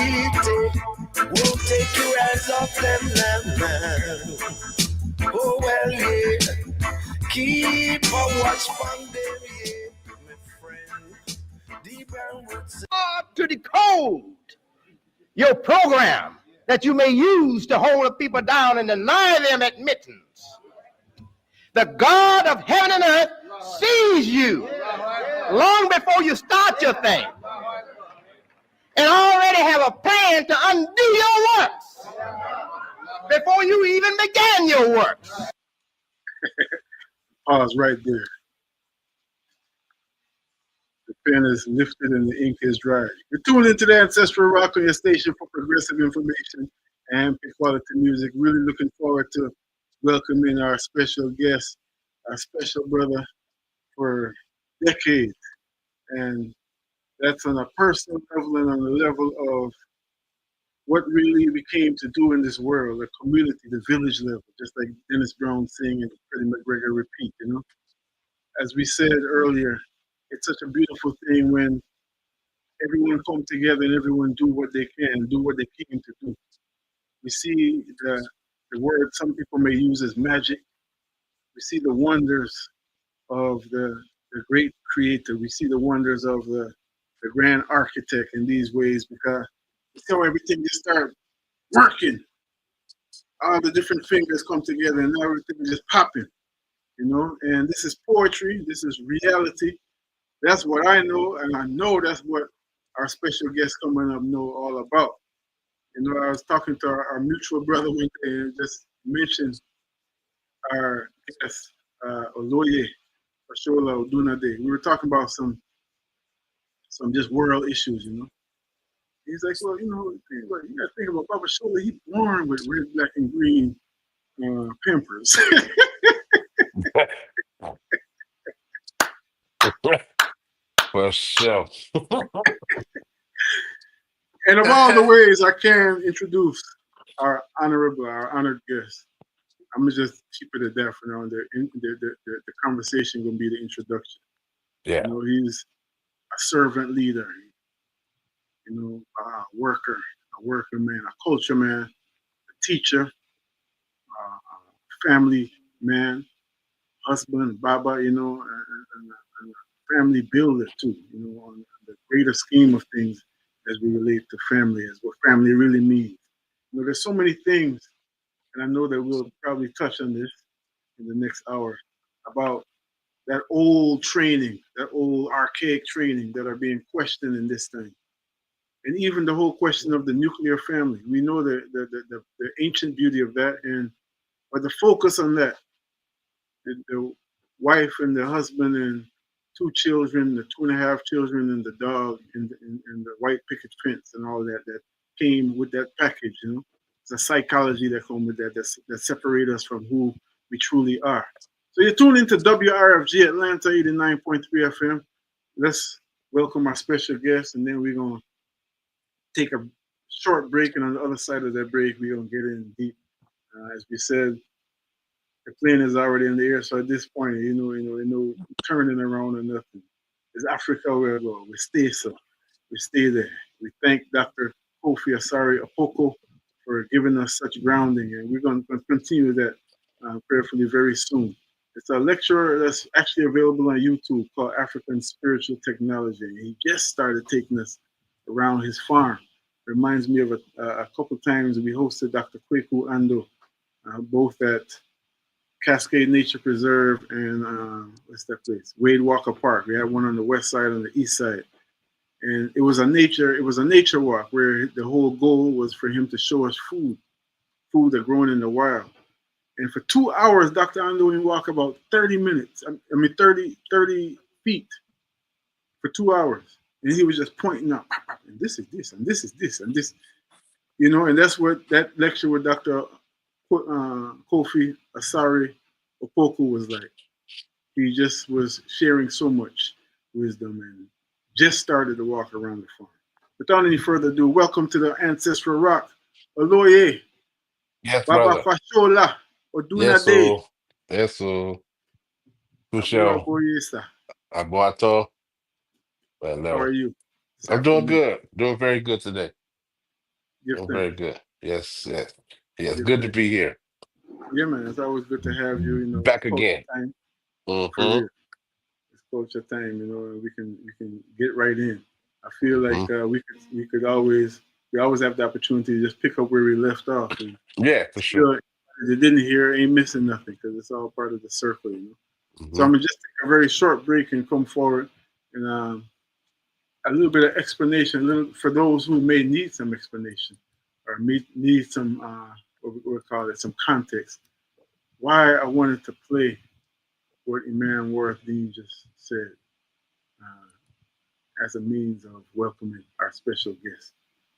Won't take your eyes off them now. Oh well, yeah. Keep a watch on them, yeah, my friend. Deep and roots. To decode your program that you may use to hold the people down and deny them admittance. The God of heaven and earth sees you long before you start your thing and already have a plan to undo your works before you even began your works. Pause right there. The pen is lifted and the ink is dry. You're tuned into the Ancestral Rock on your station for progressive information and quality music. Really looking forward to welcoming our special guest, our special brother for decades. And that's on a personal level and on the level of what really we came to do in this world, the community, the village level, just like Dennis Brown saying and Freddie McGregor repeat, you know. As we said earlier, it's such a beautiful thing when everyone come together and everyone do what they can, do what they came to do. We see the word some people may use as magic. We see the wonders of the great creator. We see the wonders of the grand architect in these ways because we see how everything just start working. All the different fingers come together and everything is just popping, you know. And this is poetry. This is reality. That's what I know, and I know that's what our special guest coming up know all about. You know, I was talking to our mutual brother one day and just mentioned our guest, Oloye Fasola Odunade. We were talking about some just world issues, you know. He's like, well, you know, you got to think about Baba Shola. He born with red, black, and green Pampers. For sure. And of all the ways I can introduce our honored guest, I'm gonna just keep it at that for now. The conversation gonna be the introduction. Yeah. You know, he's a servant leader, you know, a worker man, a culture man, a teacher, family man, husband, Baba, you know, and a family builder too, you know, on the greater scheme of things as we relate to family, as what family really means. You know, there's so many things, and I know that we'll probably touch on this in the next hour, about that old training, that old archaic training that are being questioned in this thing. And even the whole question of the nuclear family. We know the ancient beauty of that, but the focus on that, the wife and the husband and 2 children, the 2.5 children and the dog and the white picket fence and all that came with that package, you know. It's a psychology that comes with that separate us from who we truly are. So you're tuned into WRFG Atlanta 89.3 FM. Let's welcome our special guest, and then we're going to take a short break, and on the other side of that break, we're going to get in deep. As we said, the plane is already in the air, so at this point, you know, turning around or nothing. It's Africa where we go. We stay there. We thank Dr. Kofi Asare Opoku for giving us such grounding, and we're going to continue that prayerfully very soon. It's a lecture that's actually available on YouTube called African Spiritual Technology. He just started taking us around his farm. Reminds me of a couple times we hosted Dr. Kweku Ando, both at Cascade Nature Preserve and what's that place? Wade Walker Park. We had one on the west side and the east side. And it was a nature walk where the whole goal was for him to show us food that grown in the wild. And for 2 hours, Dr. Ando would walk about 30 minutes. 30 feet for 2 hours. And he was just pointing out, and this is this, and this is this, and this. And that's what that lecture with Dr. Kofi Asare Opoku was like. He just was sharing so much wisdom and just started to walk around the farm. Without any further ado, welcome to the Ancestral Rock. Oloye. Yes, Baba brother. Fasola Odunade. Yes, sir. Abura Kusho. Boyesa. Abuato. How are Hello. you? I'm doing good. Doing very good today. Give Doing very thanks. good. Yes, yes. Yes, Give good to thanks. be here. Yeah, man. It's always good to have you. It's Back culture again. time for Mm-hmm. real. It's culture time. And we can get right in. I feel like we always have the opportunity to just pick up where we left off. And Yeah, for sure. You didn't hear, ain't missing nothing because it's all part of the circle. So I'm gonna just take a very short break and come forward and a little bit of explanation, for those who may need some explanation or need some what we call it, some context. Why I wanted to play what Imam Worth Dean just said as a means of welcoming our special guest.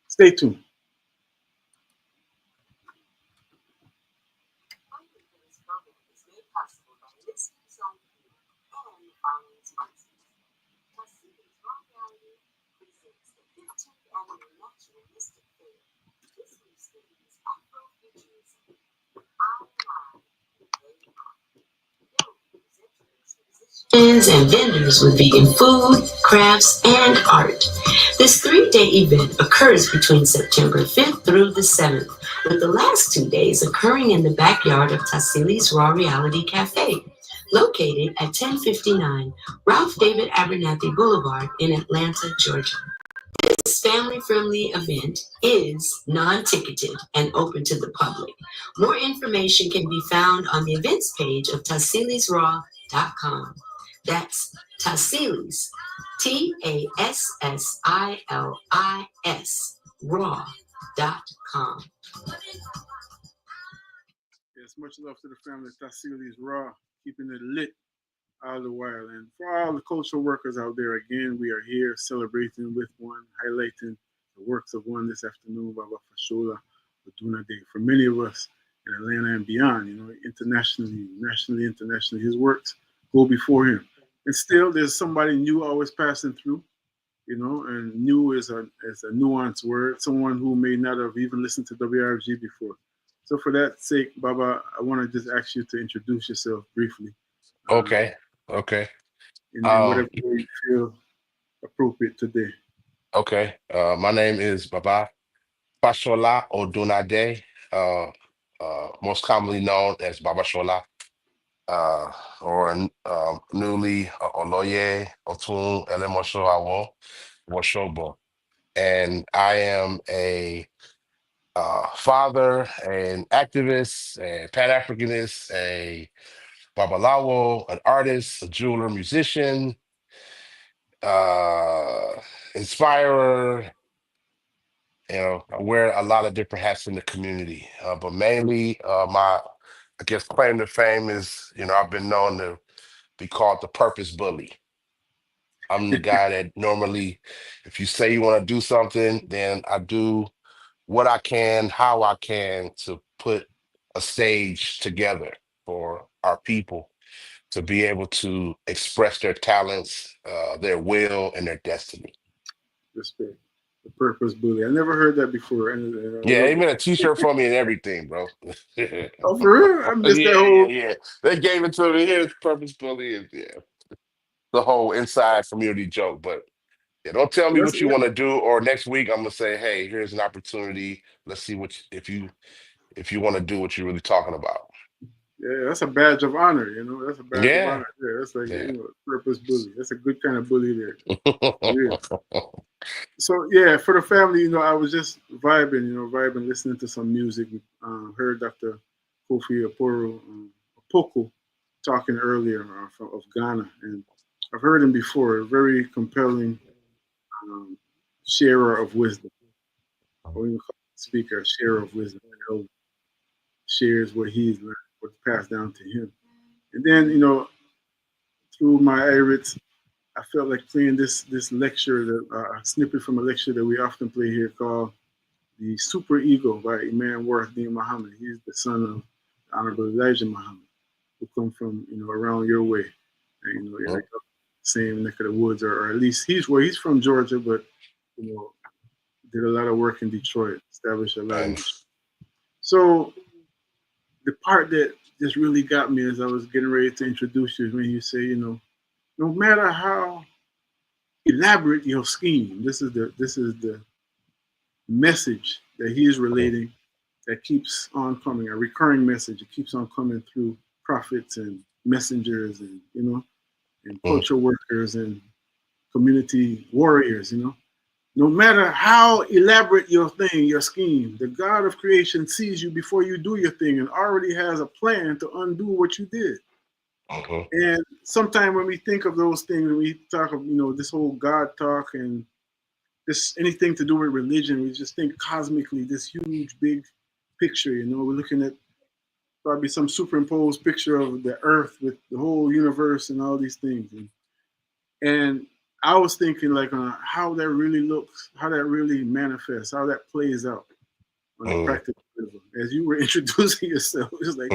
Stay tuned. And vendors with vegan food, crafts, and art. This 3-day event occurs between September 5th through the 7th, with the last 2 days occurring in the backyard of Tassili's Raw Reality Cafe, located at 1059 Ralph David Abernathy Boulevard in Atlanta, Georgia. This family-friendly event is non-ticketed and open to the public. More information can be found on the events page of tassilisraw.com. That's Tassilis, TASSILIS, raw.com. Yes, much love to the family of Tassilis Raw, keeping it lit all the while. And for all the cultural workers out there, again, we are here celebrating with one, highlighting the works of one this afternoon, Baba Fashola Odunade. For many of us in Atlanta and beyond, internationally, nationally, internationally, his works go before him. And still, there's somebody new always passing through, and new is a nuanced word, someone who may not have even listened to WRFG before. So for that sake, Baba, I want to just ask you to introduce yourself briefly. Okay. In whatever way you feel appropriate today. Okay. My name is Baba Fashola Odunade, most commonly known as Baba Shola, or newly Oloye Osun Festival. And I am a father, an activist, a Pan-Africanist, a Babalawo, an artist, a jeweler, musician, uh, inspirer. I wear a lot of different hats in the community, but mainly my, I guess, claim to fame is, I've been known to be called the purpose bully. I'm the guy that normally, if you say you want to do something, then I do what I can, how I can to put a stage together for our people to be able to express their talents, their will, and their destiny. Respect. The purpose bully. I never heard that before. And, Yeah, they made a T-shirt for me and everything, bro. Oh, for real? I missed that whole. Yeah. They gave it to me. Here's purpose bully, and the whole inside community joke. But Yeah, don't tell me That's what you want to do, or next week I'm gonna say, hey, here's an opportunity. Let's see if you want to do what you're really talking about. yeah, that's a badge of honor. You know, that's a badge of Yeah. honor. Yeah, that's like Yeah. purpose bully. That's a good kind of bully there. Yeah. So yeah, for the family, I was just vibing, listening to some music. Heard Dr. Kofi Opoku talking earlier of Ghana, and I've heard him before. A very compelling um, sharer of wisdom, or even call it speaker, sharer of wisdom. Shares what he's learned, what's passed down to him, and then through my Irids, I felt like playing this lecture, that a snippet from a lecture that we often play here called "The Super Ego" by Imam Waruddin Muhammad. He's the son of Honorable Elijah Muhammad, who come from around your way, and in the same neck of the woods, or at least he's from Georgia, but did a lot of work in Detroit, established a lot in Detroit. So the part that just really got me as I was getting ready to introduce you is when you say, no matter how elaborate your scheme, this is the message that he is relating that keeps on coming, a recurring message. It keeps on coming through prophets and messengers and and culture workers and community warriors. No matter how elaborate your thing, your scheme, the God of creation sees you before you do your thing and already has a plan to undo what you did. And sometimes when we think of those things, when we talk of this whole God talk and this anything to do with religion, we just think cosmically, this huge big picture. We're looking at probably some superimposed picture of the Earth with the whole universe and all these things. And I was thinking like how that really looks, how that really manifests, how that plays out on the practical level. As you were introducing yourself, it's like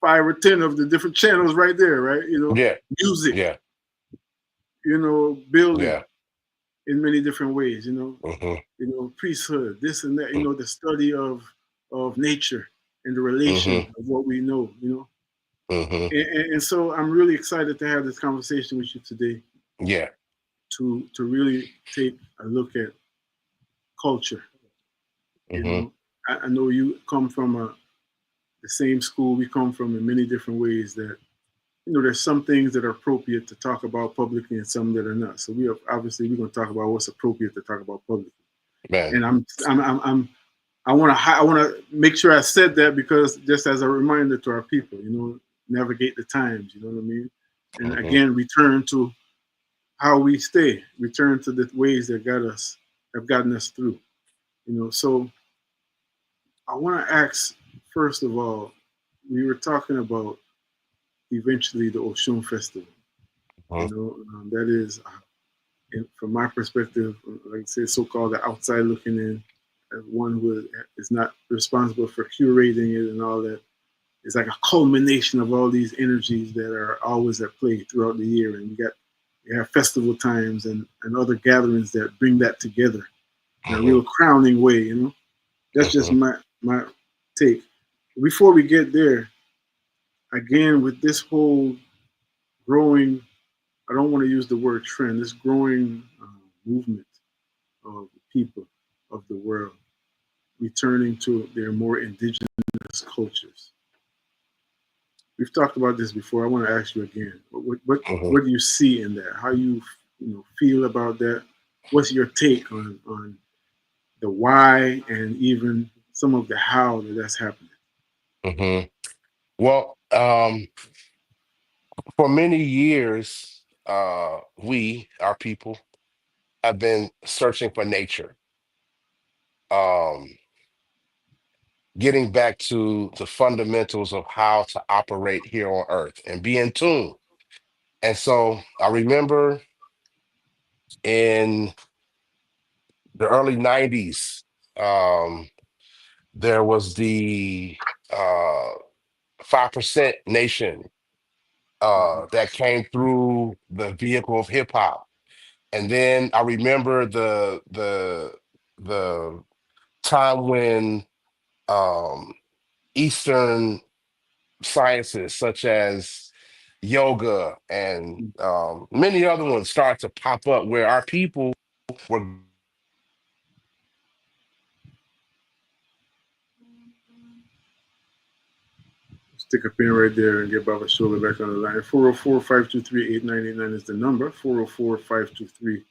5 or 10 of the different channels right there, right? Music, building in many different ways, priesthood, this and that, the study of nature and the relation of what we know, and so I'm really excited to have this conversation with you today. Yeah. To really take a look at culture. I know you come from the same school we come from in many different ways. That there's some things that are appropriate to talk about publicly and some that are not. So we're going to talk about what's appropriate to talk about publicly. And I want to make sure I said that, because just as a reminder to our people, navigate the times. You know what I mean? And again, return to how we stay, return to the ways that have gotten us through. So I want to ask, first of all, we were talking about eventually the Osun Festival. That is, from my perspective, like I say, so-called the outside looking in, as one who is not responsible for curating it and all that. It's like a culmination of all these energies that are always at play throughout the year, and you have festival times and other gatherings that bring that together in a real crowning way. That's just my take. Before we get there, again, with this whole growing, I don't want to use the word trend, this growing movement of people of the world returning to their more indigenous cultures. We've talked about this before. I want to ask you again. What do you see in that? How you feel about that? What's your take on the why and even some of the how that's happening? Well, for many years, our people, have been searching for nature. Getting back to the fundamentals of how to operate here on Earth and be in tune. And so I remember in the early 90s, there was the 5% Nation that came through the vehicle of hip hop. And then I remember the time when Eastern sciences such as yoga, and many other ones start to pop up where our people were. Stick a pin right there and get Baba Shola back on the line. 404-523-8989 is the number. 404-523-8989.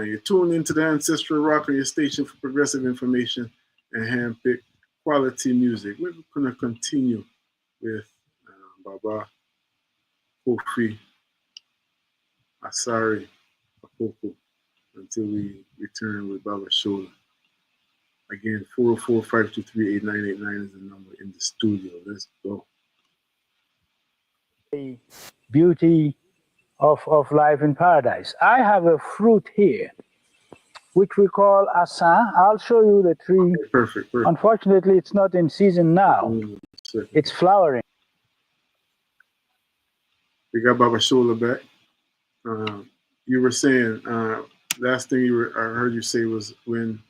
You're tuned into the Ancestral Rock on your station for progressive information and hand-picked quality music. We're going to continue with Baba Kofi Asare Opoku until we return with Baba Shola. Again, 404-523-8989 is the number in the studio. Let's go. The beauty of life in paradise. I have a fruit here, which we call asan. I'll show you the tree. Okay, perfect. Unfortunately, it's not in season now. It's flowering. We got Baba Shola back. You were saying, last thing I heard you say was when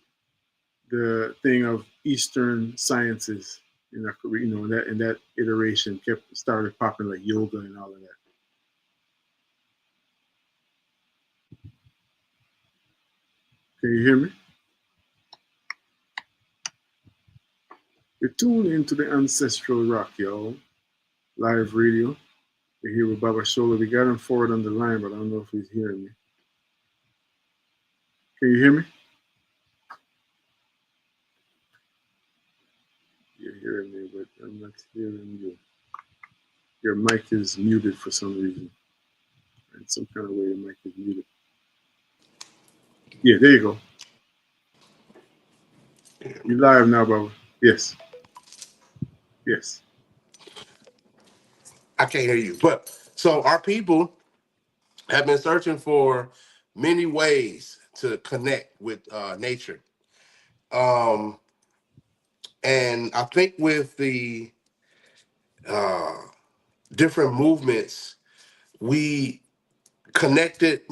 the thing of Eastern sciences, in that iteration started popping, like yoga and all of that. Can you hear me? You're tuned into the Ancestral Rock, y'all. Live radio. We're here with Baba Shola. We got him forward on the line, but I don't know if he's hearing me. Can you hear me? You're hearing me, but I'm not hearing you. Your mic is muted for some reason. In some kind of way, your mic is muted. Yeah, there you go. You live now, Baba. Yes. Yes. I can't hear you. But so our people have been searching for many ways to connect with nature. And I think with the different movements, we connected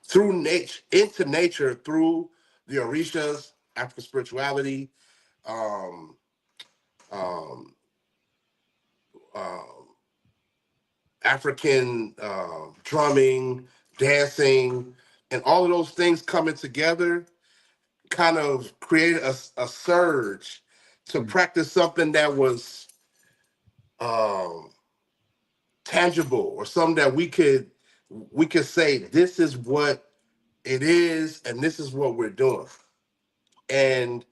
through nature, into nature through the Orishas, African spirituality, um, um, African drumming, dancing, and all of those things coming together kind of created a surge to practice something that was tangible, or something that we could say, this is what it is and this is what we're doing. And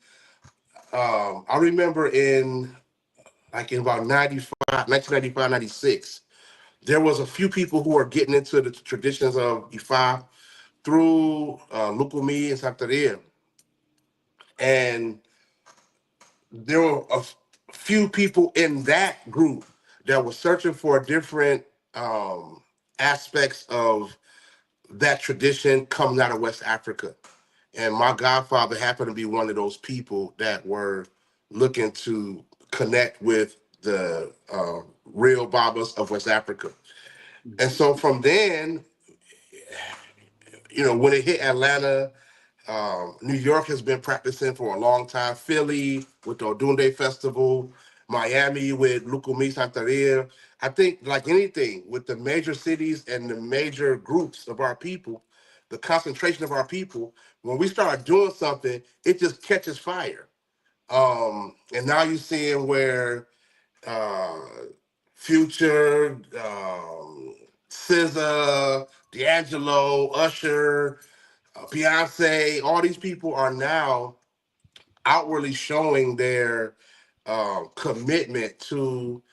I remember in about 1995, 96, there was a few people who were getting into the traditions of Ifa through Lukumi and Santeria. And there were a few people in that group that were searching for different aspects of that tradition coming out of West Africa. And my godfather happened to be one of those people that were looking to connect with the real Babas of West Africa. And so from then, when it hit Atlanta, New York has been practicing for a long time. Philly with the Odunade Festival, Miami with Lukumi Santeria. I think, like anything, with the major cities and the major groups of our people, the concentration of our people, when we start doing something, it just catches fire. And now you're seeing where Future, SZA, D'Angelo, Usher, Beyonce, all these people are now outwardly showing their commitment to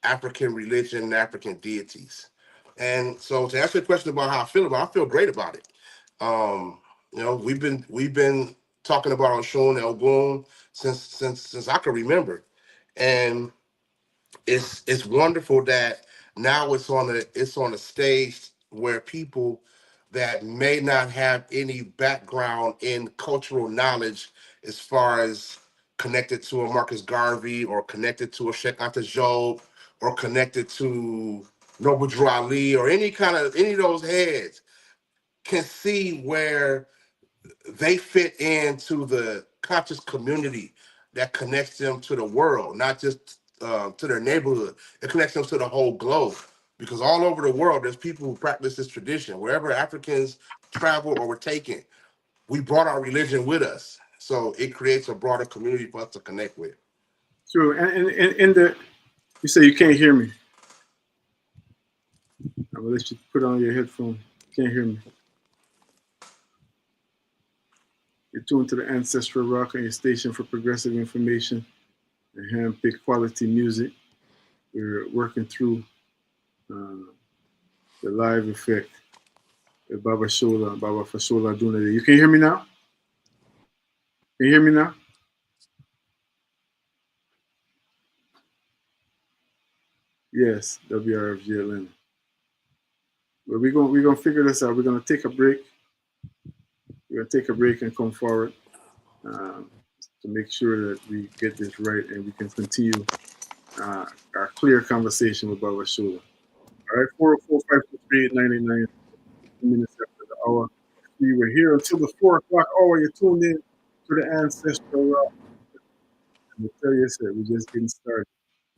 African religion and African deities. And so, to answer the question about how I feel about it, I feel great about it. We've been talking about Osun and Ogun since I can remember, and it's wonderful that now it's on a stage where people that may not have any background in cultural knowledge, as far as connected to a Marcus Garvey or connected to a Sheikh Anta Diop or connected to Noble Drew Ali or any of those heads, can see where they fit into the conscious community that connects them to the world, not just to their neighborhood. It connects them to the whole globe. Because all over the world, there's people who practice this tradition. Wherever Africans travel or were taken, we brought our religion with us. So it creates a broader community for us to connect with. True. And you say you can't hear me. I will let you put on your headphone. Can't hear me. You're tuned to the Ancestral Rock and your station for progressive information and hand-picked quality music. We're working through the live effect with Baba Fasola Odunade. You can hear me now? Can you hear me now? Yes, WRFG Atlanta. But we're gonna figure this out. We're gonna take a break. We're gonna take a break and come forward to make sure that we get this right and we can continue our clear conversation with Baba Shula. All right, 404-523-899, 2 minutes after the hour. We were here until the 4 o'clock hour. You're tuned in to the Ancestral Rock. And I tell you, sir, we're just getting started.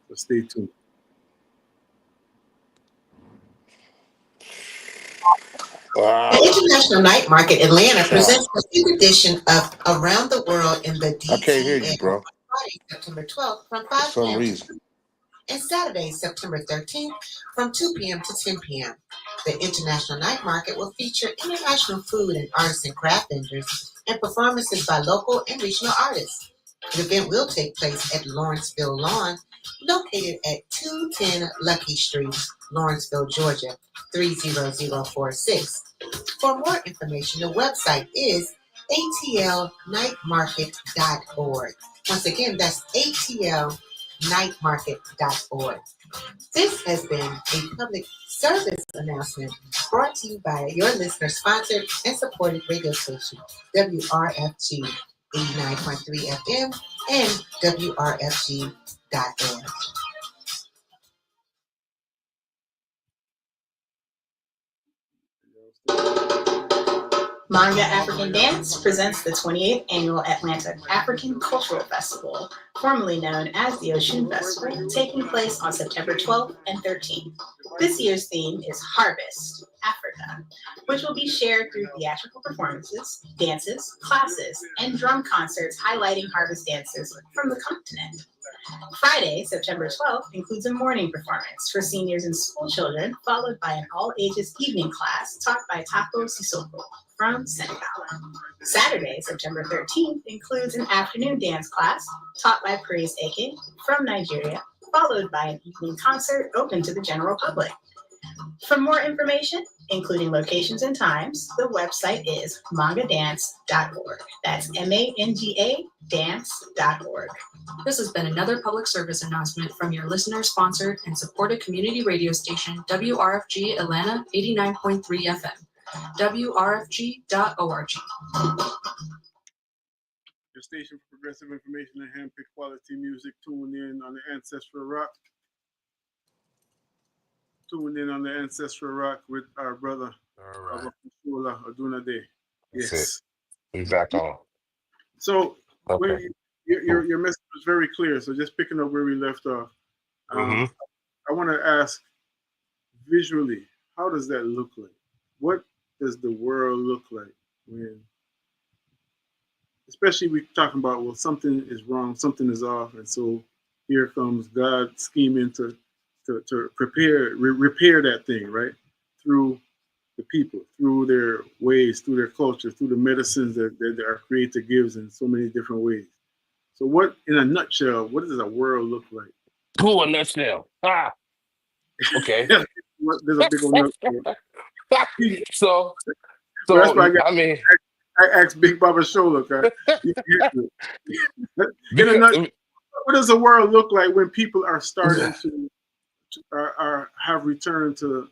So stay tuned. The International Night Market Atlanta presents the 5th edition of Around the World in the DTL I can't hear you, bro. on Friday, September 12th from 5 For some p.m. reason. and Saturday, September 13th from 2 p.m. to 10 p.m. The International Night Market will feature international food and arts and craft vendors and performances by local and regional artists. The event will take place at Lawrenceville Lawn, located at 210 Lucky Street, Lawrenceville, Georgia, 30046. For more information, the website is atlnightmarket.org. Once again, that's atlnightmarket.org. This has been a public service announcement brought to you by your listener-sponsored and supported radio station, WRFG 89.3 FM and WRFG.org. Manga African Dance presents the 28th Annual Atlanta African Cultural Festival, formerly known as the Osun Festival, taking place on September 12th and 13th. This year's theme is Harvest, Africa, which will be shared through theatrical performances, dances, classes, and drum concerts highlighting harvest dances from the continent. Friday, September 12th, includes a morning performance for seniors and school children, followed by an all-ages evening class taught by Tapo Sissoko from Senegal. Saturday, September 13th, includes an afternoon dance class taught by Praise Eke from Nigeria, followed by an evening concert open to the general public. For more information, including locations and times, the website is mangadance.org. That's MANGA dance.org. This has been another public service announcement from your listener-sponsored and supported community radio station, WRFG Atlanta 89.3 FM, WRFG.org. Your station for progressive information and hand-picked quality music. Tune in on the Ancestral Rock. Tune in on the Ancestral Rock with our brother, Baba Kofi Asare Opoku. Yes. That's it. We back on. So Okay. your message was very clear. So just picking up where we left off, I want to ask visually, how does that look like? What does the world look like when, especially we talking about, well, something is wrong, something is off, and so here comes God scheming to repair that thing, right? Through the people, through their ways, through their culture, through the medicines that our Creator gives in so many different ways. So what, in a nutshell, what does a world look like? Cool, a nutshell. Ah. Okay. There's a big old nutshell. So that's why I asked Big Baba Shola. In a nutshell, what does the world look like when people are starting to have returned to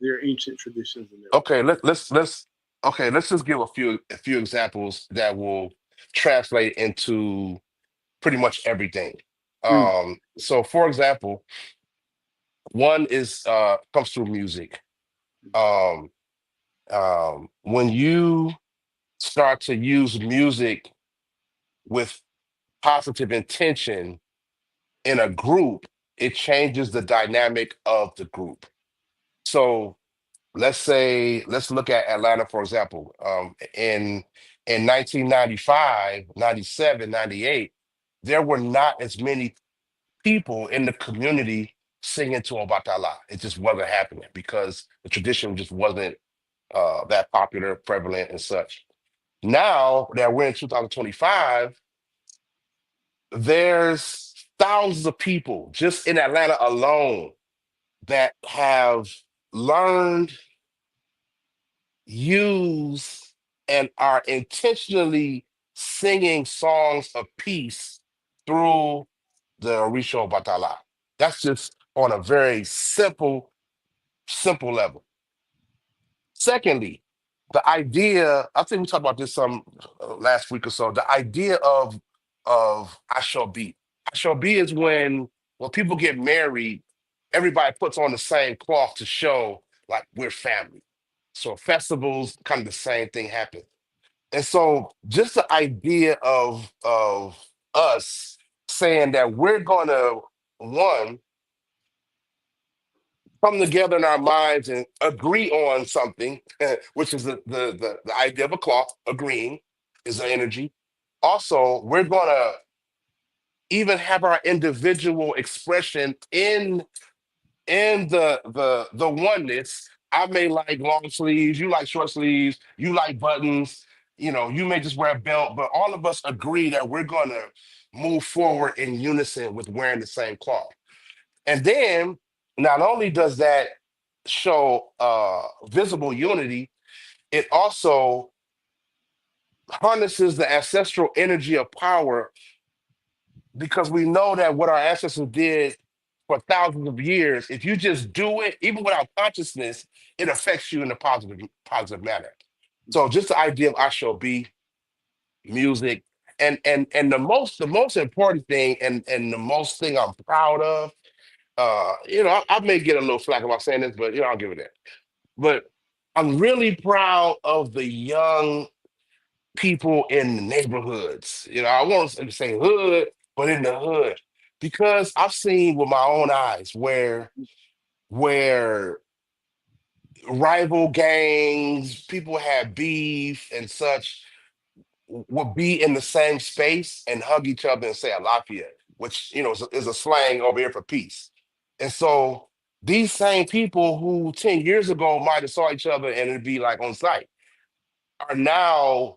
their ancient traditions? Okay, let's just give a few examples that will translate into pretty much everything. So for example, one is comes through music. When you start to use music with positive intention in a group, it changes the dynamic of the group. So let's look at Atlanta, for example. In 1995, 97, 98, there were not as many people in the community singing to Obatala. It just wasn't happening because the tradition just wasn't that popular, prevalent, and such. Now that we're in 2025, there's thousands of people just in Atlanta alone that have learned, use, and are intentionally singing songs of peace through the Orisha Batala. That's just on a very simple level. Secondly, the idea, I think we talked about this some last week or so, the idea of I shall be. I shall be is when people get married, everybody puts on the same cloth to show like we're family. So festivals, kind of the same thing happens. And so just the idea of us saying that we're gonna one come together in our minds and agree on something, which is the idea of a clock, agreeing is the energy. Also, we're gonna even have our individual expression in the oneness. I may like long sleeves, you like short sleeves, you like buttons, you may just wear a belt, but all of us agree that we're gonna move forward in unison with wearing the same cloth. And then not only does that show visible unity, it also harnesses the ancestral energy of power because we know that what our ancestors did for thousands of years, if you just do it, even without consciousness, it affects you in a positive manner. So just the idea of I shall be, music, and the most important thing and the most thing I'm proud of, I may get a little flack about saying this, but I'll give it that. But I'm really proud of the young people in the neighborhoods. I won't say hood, but in the hood, because I've seen with my own eyes where rival gangs, people have beef and such, will be in the same space and hug each other and say "Alafia," which is a slang over here for peace. And so these same people who 10 years ago might have saw each other and it'd be like on sight are now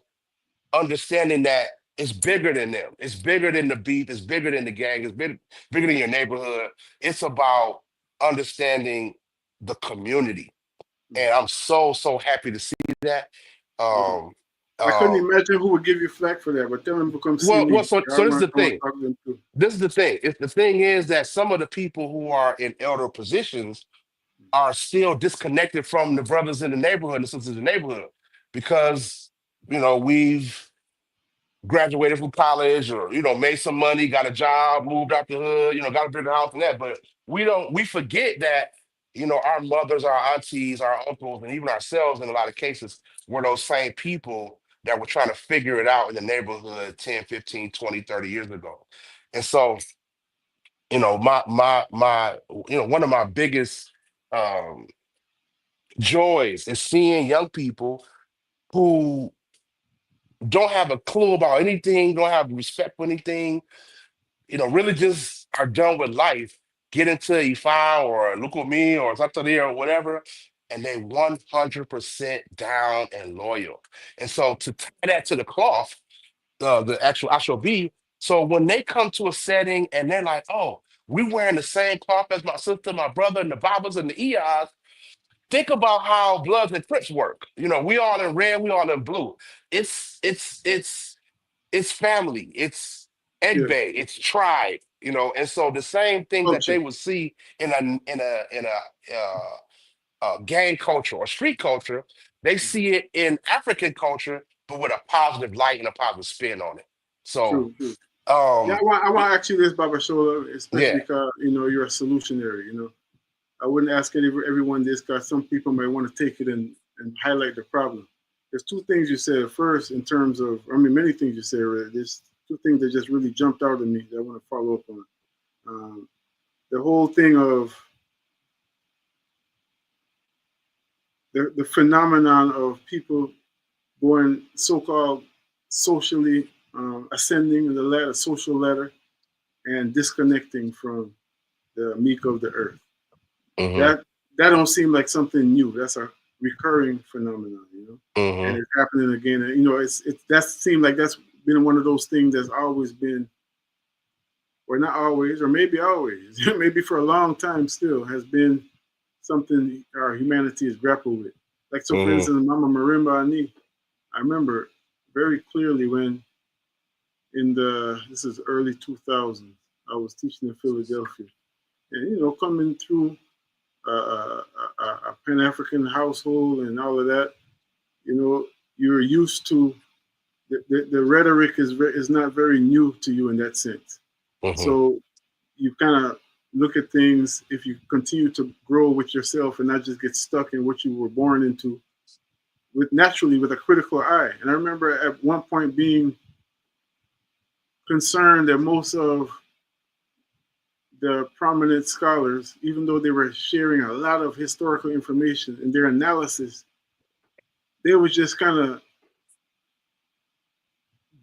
understanding that it's bigger than them. It's bigger than the beef. It's bigger than the gang. It's bigger than your neighborhood. It's about understanding the community. And I'm so happy to see that. Um, I couldn't um, imagine who would give you flack for that, but tell them to come see well, me. so I'm this is gonna the come and thing. talk to them too. This is the thing. The thing is that some of the people who are in elder positions are still disconnected from the brothers in the neighborhood and the sisters in the neighborhood because we've graduated from college or made some money, got a job, moved out the hood, got a bigger house and that. But we forget that our mothers, our aunties, our uncles, and even ourselves in a lot of cases were those same people that were trying to figure it out in the neighborhood 10, 15, 20, 30 years ago. And so my one of my biggest um joys is seeing young people who don't have a clue about anything, don't have respect for anything, really just are done with life, get into Ifa or Look At Me or Satari or whatever, and they 100% down and loyal. And so to tie that to the cloth, the actual Ashobi, so when they come to a setting and they're like, oh, we wearing the same cloth as my sister, my brother, and the Babas and the Iyas, think about how Bloods and Crips work. We all in red, we all in blue. It's family, it's Yeah, Egbe, it's tribe, and so the same things that culture. they would see in a gang culture or street culture, they see it in African culture, but with a positive light and a positive spin on it. So, True, true. Yeah, um, I want to ask you this, Baba Shola, especially yeah, because you're a solutionary. I wouldn't ask everyone this because some people might want to take it and highlight the problem. There's two things you said. First, in terms of, many things you said. There's two things that just really jumped out at me that I want to follow up on. the whole thing of the phenomenon of people going so-called socially ascending in the ladder, social ladder, and disconnecting from the meek of the earth. Mm-hmm. That don't seem like something new. That's a recurring phenomenon, Mm-hmm. and it's happening again. And, it's that seemed like that's been one of those things that's always been, or not always, or maybe always, maybe for a long time still has been something our humanity has grappled with. Like, so for Mm-hmm. instance, Mama Marimba Ani, I remember very clearly when this is early 2000s, I was teaching in Philadelphia, and coming through a Pan African household and all of that, you're used to the rhetoric is not very new to you in that sense. Mm-hmm. So you kind of look at things, if you continue to grow with yourself and not just get stuck in what you were born into, naturally with a critical eye. And I remember at one point being concerned that most of the prominent scholars, even though they were sharing a lot of historical information in their analysis, they was just kind of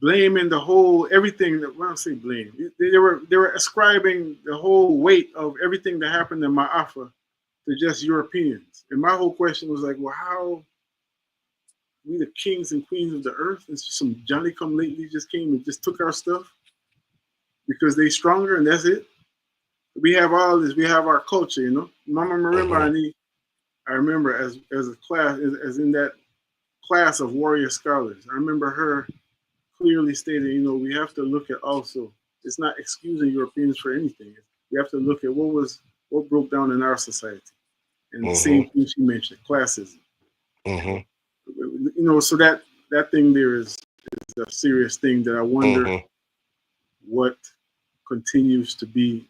blaming the whole everything. That, when I say blame, they were ascribing the whole weight of everything that happened in Ma'afa to just Europeans. And my whole question was like, well, how we the kings and queens of the earth and some Johnny come lately just came and just took our stuff because they stronger and that's it. We have all this. We have our culture, Mama Marimba Ani, I remember as a class, as in that class of warrior scholars. I remember her clearly stating, we have to look at also. It's not excusing Europeans for anything. We have to look at what broke down in our society, and the same thing she mentioned, classism. So that thing there is a serious thing that I wonder what continues to be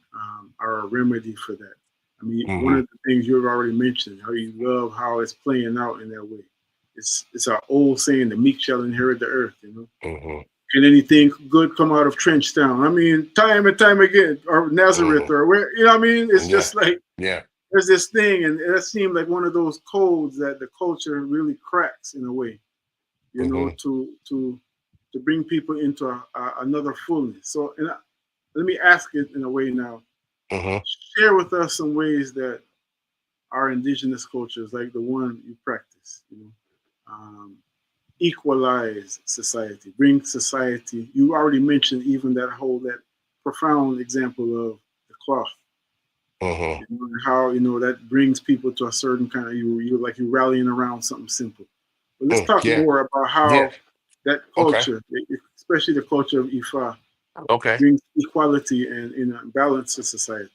our remedy for that. I mean, one of the things you've already mentioned, how you love how it's playing out in that way. It's our old saying, the meek shall inherit the earth, Can anything good come out of Trenchtown? I mean, time and time again, or Nazareth, or where, I mean? It's just like, there's this thing, and that seemed like one of those codes that the culture really cracks in a way, to bring people into another fullness. So, let me ask it in a way now. Share with us some ways that our indigenous cultures, like the one you practice, equalize society, bring society. You already mentioned even that profound example of the cloth. How that brings people to a certain kind of you rallying around something simple. But let's talk more about how that culture, especially the culture of Ifa, brings equality and balance to society.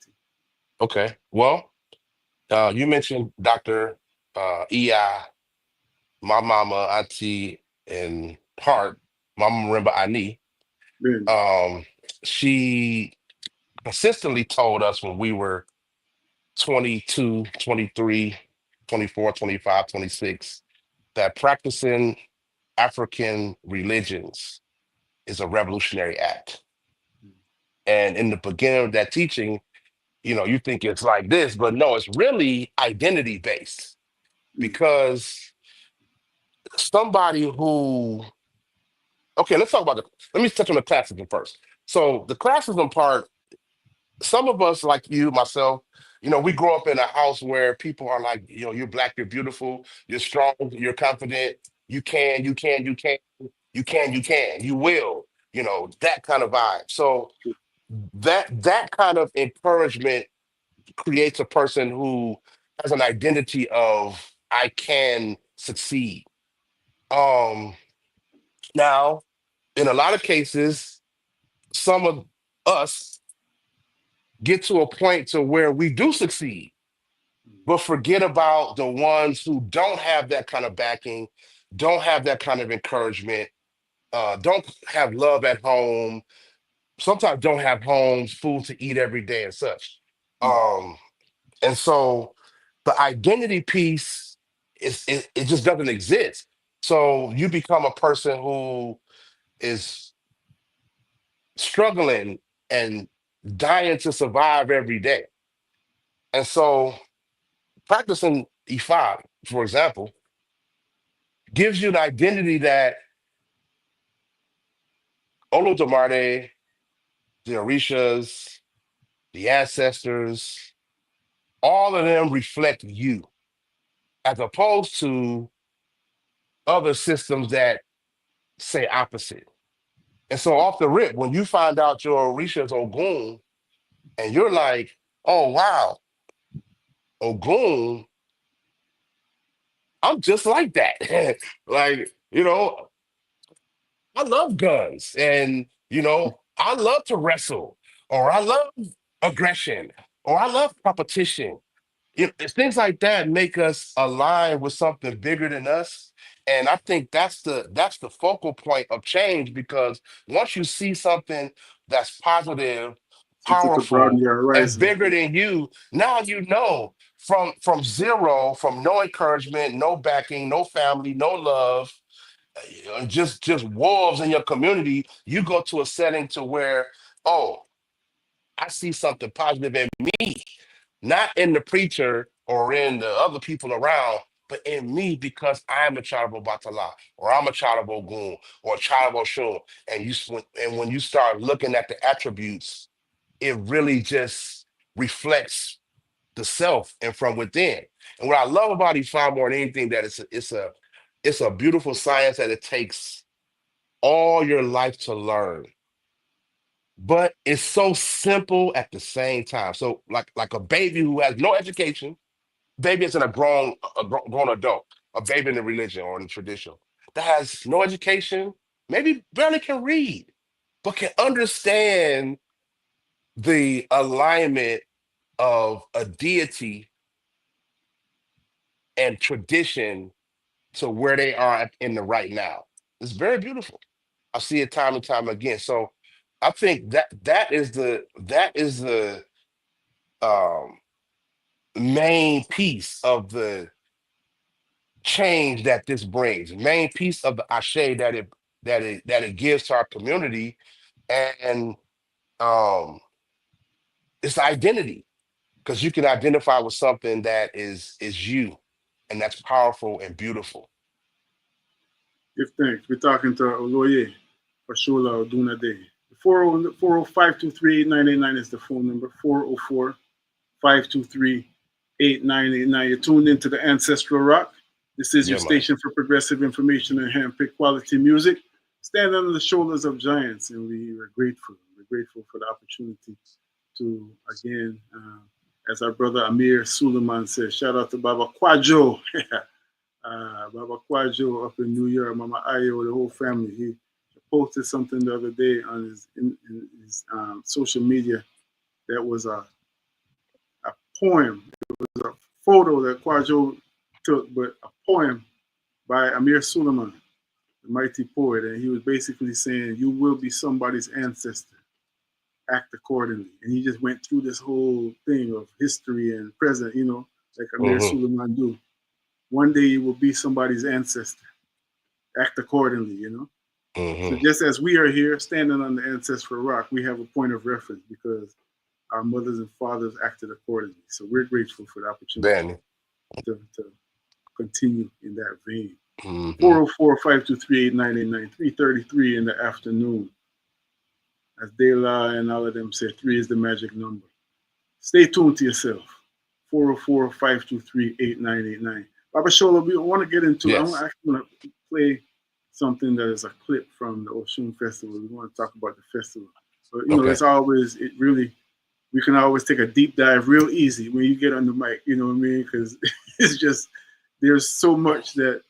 Okay. Well, you mentioned Dr. Ei, my mama, auntie, and heart, Mama Marimba Ani. She consistently told us when we were 22, 23, 24, 25, 26, that practicing African religions is a revolutionary act. And in the beginning of that teaching, you think it's like this, but no, it's really identity based, because somebody who, okay, let me touch on the classism first. So the classism part, some of us, like you, myself, we grow up in a house where people are like, you're black, you're beautiful, you're strong, you're confident, you can, you can, you can, you can, you can, you will, that kind of vibe. So that kind of encouragement creates a person who has an identity of, I can succeed. Now, in a lot of cases, some of us get to a point to where we do succeed, but forget about the ones who don't have that kind of backing, don't have that kind of encouragement, don't have love at home, sometimes don't have homes, food to eat every day and such. And so the identity piece it just doesn't exist. So you become a person who is struggling and dying to survive every day. And so practicing Ifa, for example, gives you an identity that Olodumare, the Orishas, the ancestors, all of them reflect you, as opposed to other systems that say opposite. And so off the rip, when you find out your Orishas Ogun, and you're like, oh wow, Ogun, I'm just like that. Like, I love guns, and I love to wrestle, or I love aggression, or I love competition. It's things like that make us align with something bigger than us. And I think that's the focal point of change, because once you see something that's positive, Something to broaden powerful, your and horizon. bigger than you, now you know from zero, from no encouragement, no backing, no family, no love, just wolves in your community, you go to a setting to where, oh, I see something positive in me, not in the preacher or in the other people around, but in me, because I'm a child of Obatala, or I'm a child of Ogun, or a child of Oshun. And when you start looking at the attributes, it really just reflects the self and from within. And what I love about Ifa more than anything, that it's a beautiful science that it takes all your life to learn, but it's so simple at the same time. So like a baby who has no education, baby isn't a grown adult, a baby in the religion or in the tradition that has no education, maybe barely can read, but can understand the alignment of a deity and tradition to where they are in the right now. It's very beautiful. I see it time and time again. So I think that is the um, main piece of the change that this brings, main piece of the ashe that it gives to our community, and um, it's identity, because you can identify with something that is you, and that's powerful and beautiful. Give thanks. We're talking to Oloye Fasola Odunade. 405238989 is the phone number. 404-523-8989. You're tuned into the Ancestral Rock. This is your Yeah, man. station for progressive information and handpicked quality music. Stand on the shoulders of giants, and we are grateful. We're grateful for the opportunity to, again, as our brother Amir Suleiman says, shout out to Baba Kwajo. Baba Kwajo up in New York, Mama Ayo, the whole family. He posted something the other day on his social media that was a poem. It was a photo that Kwajo took, but a poem by Amir Suleiman, the mighty poet. And he was basically saying, you will be somebody's ancestor. Act accordingly. And he just went through this whole thing of history and present, like Amir Mm-hmm. Suleiman do. One day you will be somebody's ancestor. Act accordingly, So Mm-hmm. just as we are here standing on the Ancestral Rock, we have a point of reference because our mothers and fathers acted accordingly. So we're grateful for the opportunity Then. to continue in that vein. Mm-hmm. 404-523-8989, 3:33 in the afternoon. As De La and all of them say, 3 is the magic number. Stay tuned to yourself. 404-523-8989. Baba Shola, we want to get into, I Yes. actually want to play something that is a clip from the Osun Festival. We want to talk about the festival. But, Okay. it's always, we can always take a deep dive real easy when you get on the mic, you know what I mean? Because it's just, there's so much that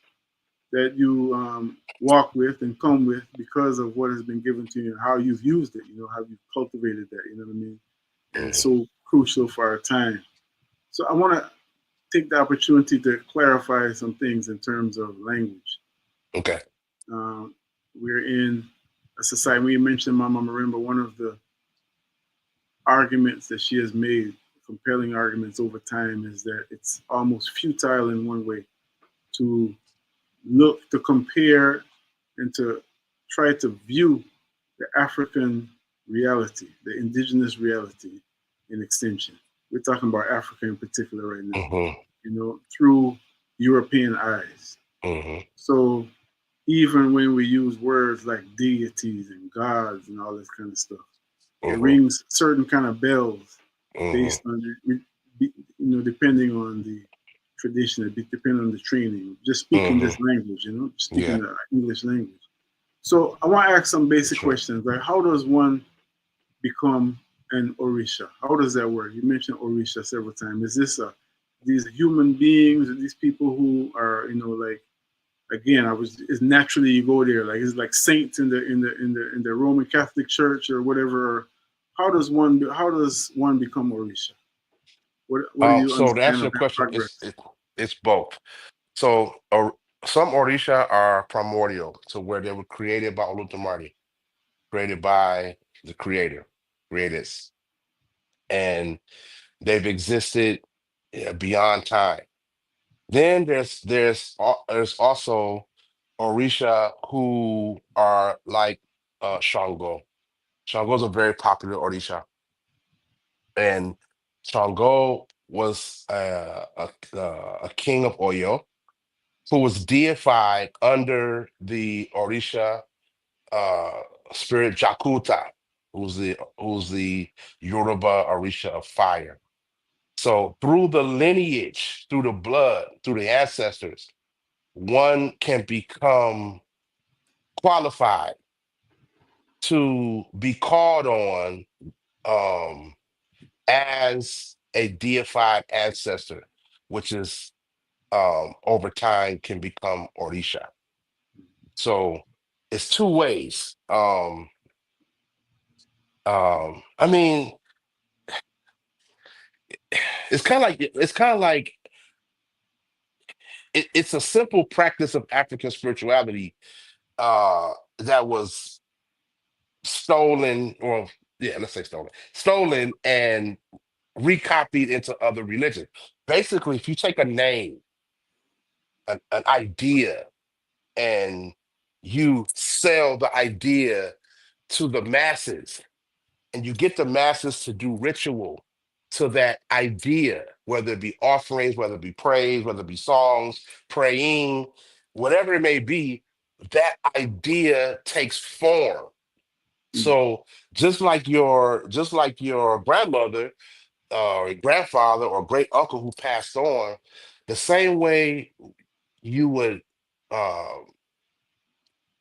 you walk with and come with because of what has been given to you and how you've used it, how you've cultivated that, you know what I mean? And it's so crucial for our time. So I want to take the opportunity to clarify some things in terms of language. Okay. We're in a society, when you mentioned Mama Marimba, one of the arguments that she has made, compelling arguments over time, is that it's almost futile in one way to look, to compare, and to try to view the African reality, the indigenous reality in extension. we're talking about Africa in particular right now, Mm-hmm. Through European eyes. Mm-hmm. So even when we use words like deities and gods and all this kind of stuff, it rings certain kind of bells based on depending on the tradition, depending on the training. Just speaking this language, speaking the English language. So I want to ask some basic questions, right? How does one become an Orisha? How does that work? You mentioned Orisha several times. Is this these human beings, or these people who are, again, it's naturally you go there, like it's like saints in the Roman Catholic Church or whatever. How does one become Orisha? What do you So to understand answer of your that question, progress? it's both. So some Orisha are primordial, to where they were created by Olutumari, created by the creator, creators, and they've existed beyond time. Then there's also Orisha who are like Shango. Shango's a very popular Orisha, and Shango was a king of Oyo who was deified under the Orisha uh, spirit Jakuta, who's the Yoruba Orisha of fire. So through the lineage, through the blood, through the ancestors, one can become qualified to be called on um, as a deified ancestor, which is over time can become Orisha. So it's two ways. I mean, it's kind of like it's a simple practice of African spirituality that was stolen, or yeah, let's say stolen and recopied into other religions. Basically, if you take a name, an idea, and you sell the idea to the masses, and you get the masses to do ritual to that idea, whether it be offerings, whether it be praise, whether it be songs, praying, whatever it may be, that idea takes form. So just like your grandmother or grandfather or great uncle who passed on, the same way you would uh,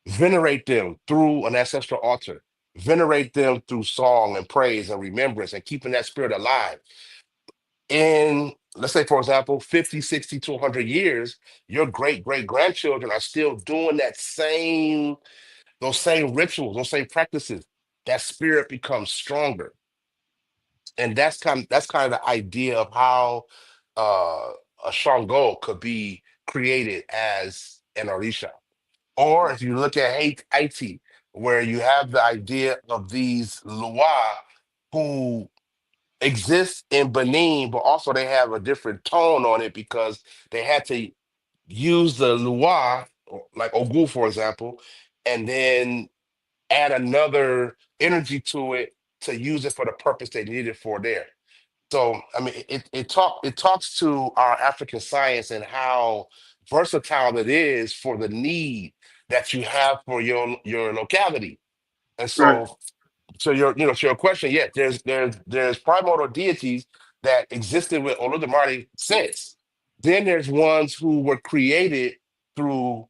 venerate them through an ancestral altar, venerate them through song and praise and remembrance and keeping that spirit alive. In, let's say, for example, 50, 60 to 100 years, your great great grandchildren are still doing those same rituals, those same practices. That spirit becomes stronger. And that's kind of the idea of how uh, a Shango could be created as an Orisha. Or if you look at Haiti, where you have the idea of these Loa who exist in Benin, but also they have a different tone on it because they had to use the Loa, like Ogu, for example, and then add another energy to it to use it for the purpose they needed for there. So I mean, it talks to our African science and how versatile it is for the need that you have for your locality. And Right. so to your question, yeah, there's primordial deities that existed with Olodumare since. Then there's ones who were created through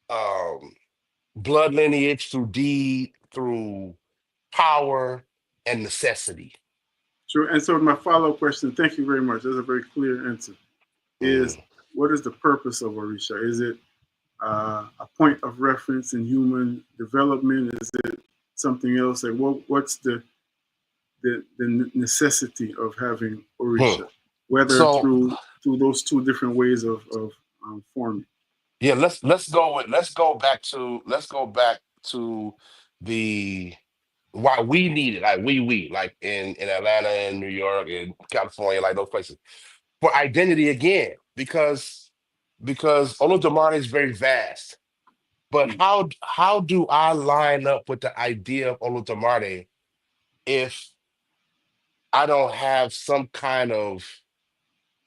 um, blood lineage, through deed, through power and necessity. Sure. And so my follow-up question, thank you very much. That's a very clear answer. Is Mm. what is the purpose of Orisha? Is it a point of reference in human development? Is it something else? Like what's the necessity of having Hmm. Orisha, whether So through those two different ways of forming? yeah, let's go back to the why we need it, like we like in Atlanta and New York and California, like those places, for identity again, because Olodumare is very vast. But how do I line up with the idea of Olodumare if I don't have some kind of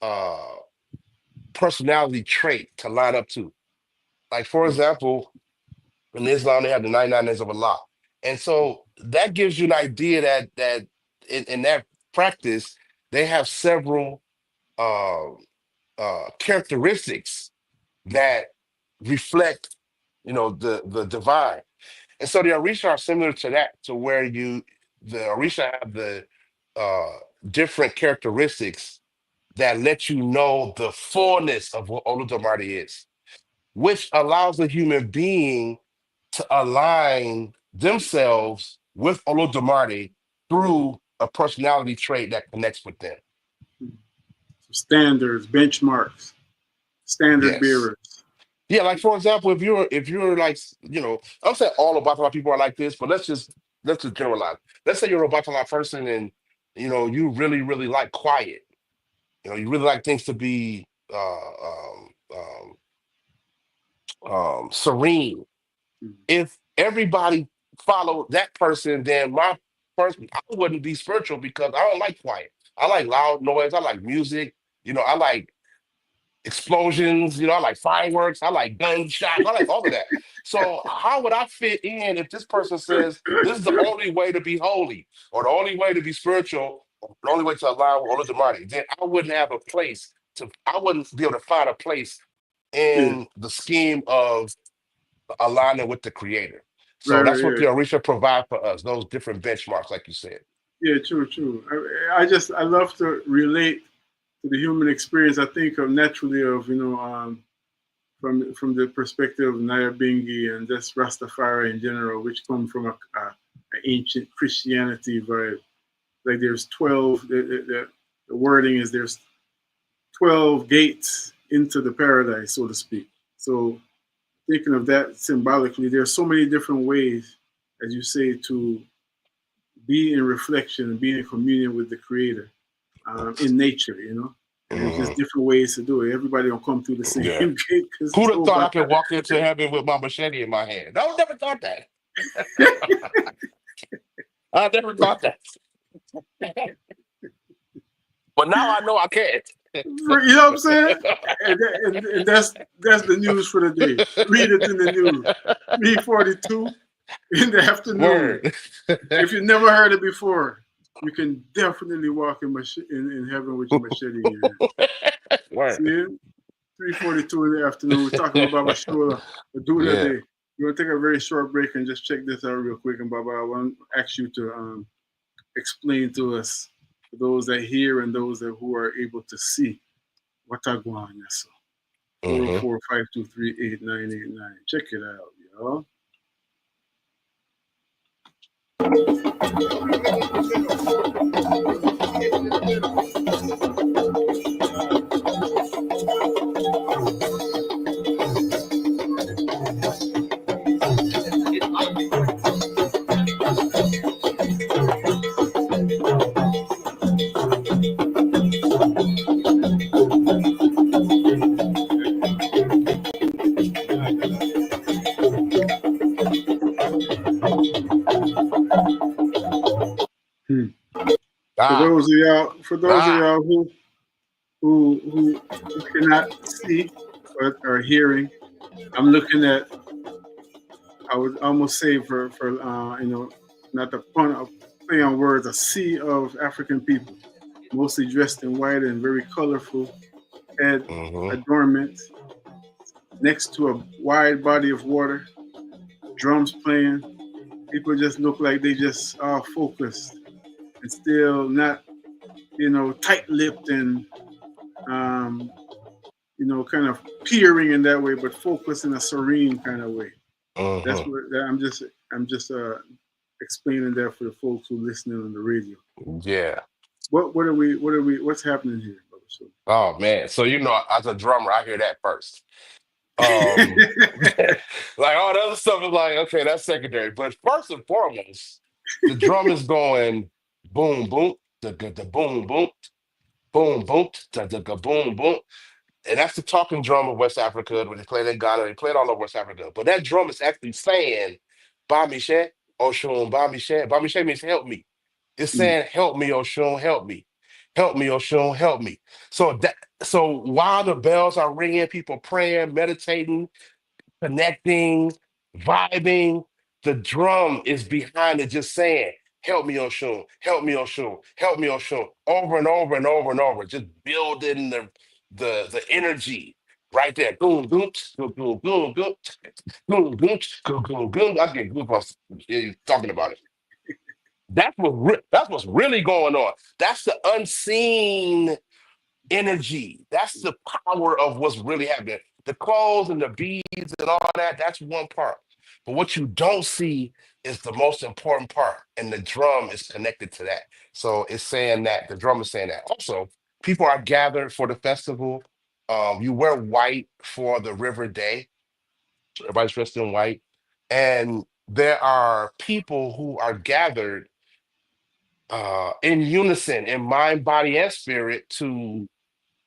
uh, personality trait to line up to. Like, for example, in Islam, they have the 99 names of Allah. And so that gives you an idea that in that practice, they have several uh, characteristics that reflect, the divine. And so the Orisha are similar to that, to where the Orisha have the uh, different characteristics that let you know the fullness of what Oludumare is, which allows a human being to align themselves with Olodumare through a personality trait that connects with them. Standards, benchmarks, standard Yes. bearers. Yeah, like for example, if you're like, I'm saying all Obatala people are like this, but let's just generalize. Let's say you're a Obatala person and you really, really like quiet. You really like things to be serene. If everybody followed that person, then my person, I wouldn't be spiritual because I don't like quiet. I like loud noise. I like music. I like explosions. I like fireworks. I like gunshots. I like all of that. So how would I fit in if this person says this is the only way to be holy, or the only way to be spiritual, or the only way to align with Olodumare? Then I wouldn't have a place to. I wouldn't be able to find a place in the scheme of aligning with the creator. So that's what the Right. Orisha provide for us, those different benchmarks, like you said. Yeah, true. I love to relate to the human experience. I think of naturally of from the perspective of Nyabingi and just Rastafari in general, which come from a ancient Christianity vibe. Like there's 12. The wording is there's 12 gates into the paradise, so to speak. So thinking of that symbolically, there are so many different ways, as you say, to be in reflection and be in communion with the Creator in nature, And there's just different ways to do it. Everybody don't come through the same gate. Who'd have thought I could walk into heaven with my machete in my hand? I never thought that. I never thought that. But now I know I can't. You know what I'm saying? And that's the news for the day. Read it in the news. 3:42 in the afternoon. Word. If you never heard it before, you can definitely walk in heaven with your machete in your hand. Word. See? 3:42 in the afternoon. We're talking about Baba Shola Odunade. We're going to take a very short break and just check this out real quick. And Baba, I want to ask you to explain to us, for those that hear and those who are able to see, what I go on, yes, sir. 404-523-8989. Check it out, y'all. For those of y'all who cannot see but are hearing, I'm looking at. I would almost say for not the play on words, a sea of African people, mostly dressed in white and very colorful head adornment, next to a wide body of water, drums playing. People just look like they just are focused and still not, tight-lipped and, kind of peering in that way, but focused in a serene kind of way. That's what I'm just explaining that for the folks who are listening on the radio. Yeah. What's happening here, Brother? Oh man. So as a drummer, I hear that first. Like all the other stuff is like, okay, that's secondary. But first and foremost, the drum is going boom, boom, the boom, boom, boom, boom, the boom, boom. And that's the talking drum of West Africa. When they played in Ghana, they played all over West Africa. But that drum is actually saying, Ba Miche, Oshun, Ba Miche. Ba Miche means help me. It's saying, help me, Oshun, help me. Help me, Oshun, help me. So while the bells are ringing, people praying, meditating, connecting, vibing, the drum is behind it just saying, help me, Oshun, help me, Oshun, help me, Oshun, over and over and over and over, just building the energy right there. Boom, boom, boom, boom, boom, boom, boom, boom, boom, boom, boom. I get goosebumps talking about it. That's what's really going on. That's the unseen energy. That's the power of what's really happening. The clothes and the beads and all that, that's one part. But what you don't see is the most important part. And the drum is connected to that. So it's saying that, the drum is saying that. Also, people are gathered for the festival. You wear white for the River Day. Everybody's dressed in white. And there are people who are gathered in unison, in mind, body, and spirit to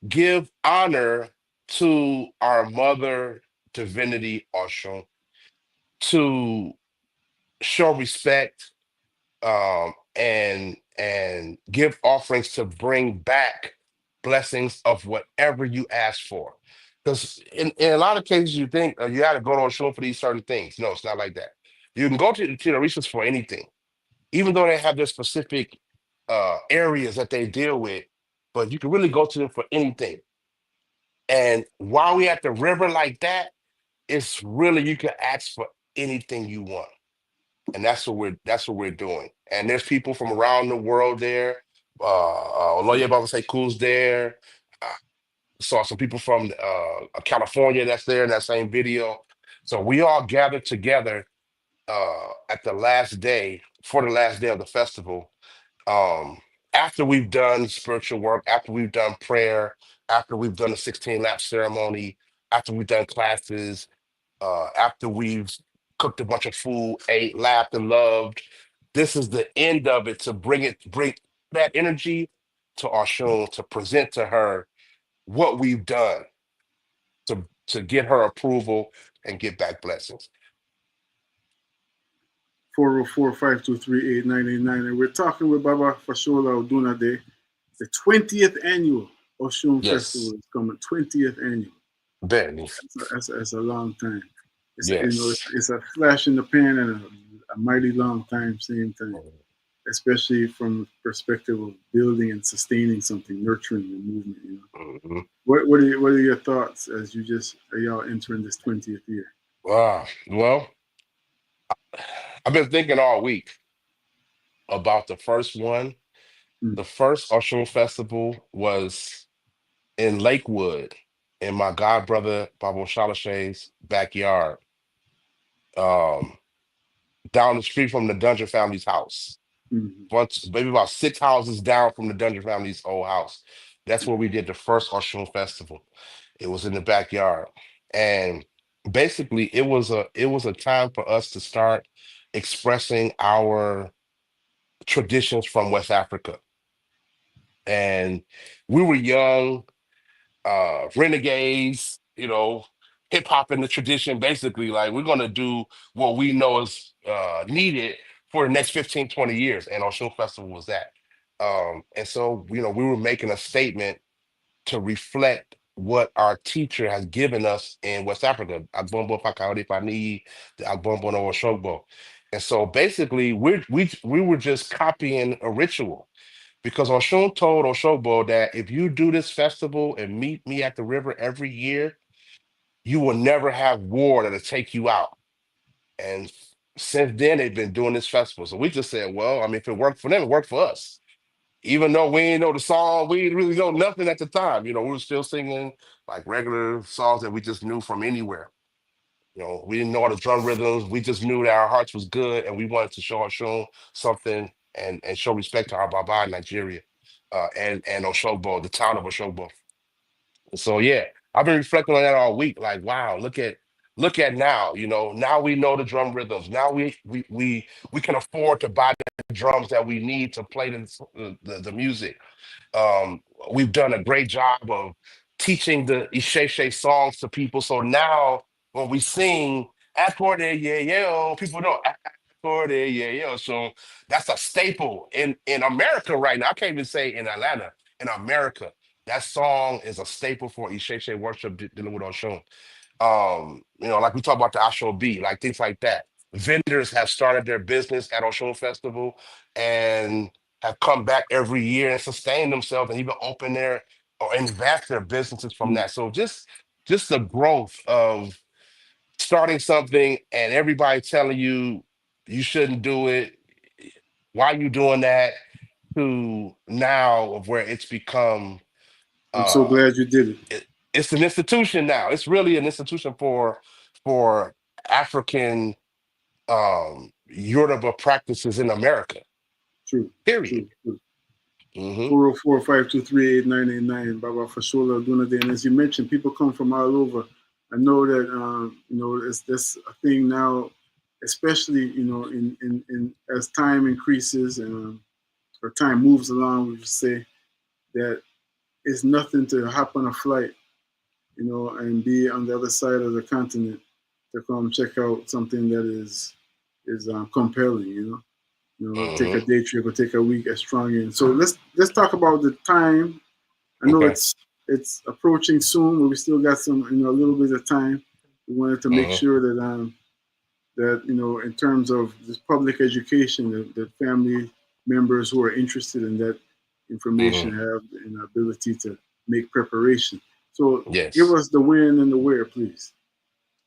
give honor to our mother divinity Oshun, to show respect and give offerings to bring back blessings of whatever you ask for. Because in a lot of cases, you think you got to go to Oshun for these certain things. No, it's not like that. You can go to the resource for anything, even though they have their specific areas that they deal with, but you can really go to them for anything. And while we at the river like that, it's really, you can ask for anything you want. And that's what we're doing. And there's people from around the world there. Oloye Fasola there. Uh, saw some people from California that's there in that same video. So we all gathered together at the last day, for the last day of the festival, um, after we've done spiritual work, after we've done prayer, after we've done the 16 lap ceremony, after we've done classes, after we've cooked a bunch of food, ate, laughed, and loved, this is the end of it, to bring that energy to Oshun, to present to her what we've done, to get her approval and get back blessings. 404-523-8989. And we're talking with Baba Fashola Odunade. The 20th annual Osun Festival is coming. 20th annual. Very. That's a long time. Yes. It's a flash in the pan and a mighty long time, same time. Especially from the perspective of building and sustaining something, nurturing the movement. You know? Mm-hmm. What are your thoughts as y'all entering this 20th year? Well, I've been thinking all week about the first one. The first Osun Festival was in Lakewood, in my god brother Baba Shalache's backyard, down the street from the Dungeon family's house. Maybe about 6 houses down from the Dungeon family's old house. That's where we did the first Osun Festival. It was in the backyard. And basically it was a time for us to start expressing our traditions from West Africa. And we were young, renegades, hip hop in the tradition, basically. Like, we're going to do what we know is needed for the next 15, 20 years. And Osun Festival was that. And so, we were making a statement to reflect what our teacher has given us in West Africa. Agbombo Fakaode Fani, the Agbombo no Oshogbo. And so basically we were just copying a ritual, because Oshun told Oshogbo that if you do this festival and meet me at the river every year, you will never have war that'll take you out. And since then, they've been doing this festival. So we just said, well, I mean, if it worked for them, it worked for us. Even though we didn't know the song, we didn't really know nothing at the time. We were still singing like regular songs that we just knew from anywhere. We didn't know all the drum rhythms. We just knew that our hearts was good, and we wanted to show Oshun something and show respect to our Baba in Nigeria, and Oshogbo, the town of Oshogbo. So yeah, I've been reflecting on that all week. Like, wow, look at now. Now we know the drum rhythms. Now we can afford to buy the drums that we need to play the music. We've done a great job of teaching the Isheshe songs to people. So now when we sing Akorde Yeye, people know for the Yeye Osun. That's a staple in America right now. I can't even say in Atlanta. In America, that song is a staple for Isheshe worship dealing with Osun. Like we talk about the Ashobi, like things like that. Vendors have started their business at Osun Festival and have come back every year and sustained themselves and even open their or invest their businesses from that. So just the growth of starting something and everybody telling you you shouldn't do it. Why you doing that? To now of where it's become I'm so uh glad you did it. it's an institution now. It's really an institution for African Yoruba practices in America. True. Period. True. True. Mm-hmm. 404-523-8989, Baba Fasola Odunade. And as you mentioned, people come from all over. I know that it's this a thing now, especially in as time increases and or time moves along. We say that it's nothing to hop on a flight, and be on the other side of the continent to come check out something that is compelling. Take a Mm-hmm. day trip or take a week at Strong In. So let's talk about the time. I know Okay. it's approaching soon, but we still got some a little bit of time. We wanted to make Mm-hmm. sure that in terms of this public education, that family members who are interested in that information Mm-hmm. have an ability to make preparation. So give Yes. us the when and the where, please.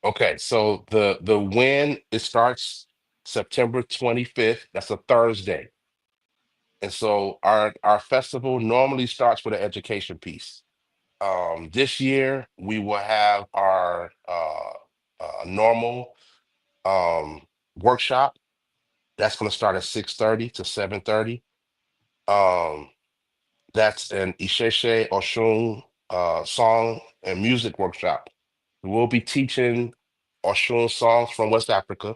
Okay. So the when it starts September 25th. That's a Thursday. And so our festival normally starts with an education piece. This year we will have our normal workshop. That's going to start at 6:30 to 7:30. Um, that's an Isheshe Oshun song and music workshop. We'll be teaching Oshun songs from West Africa,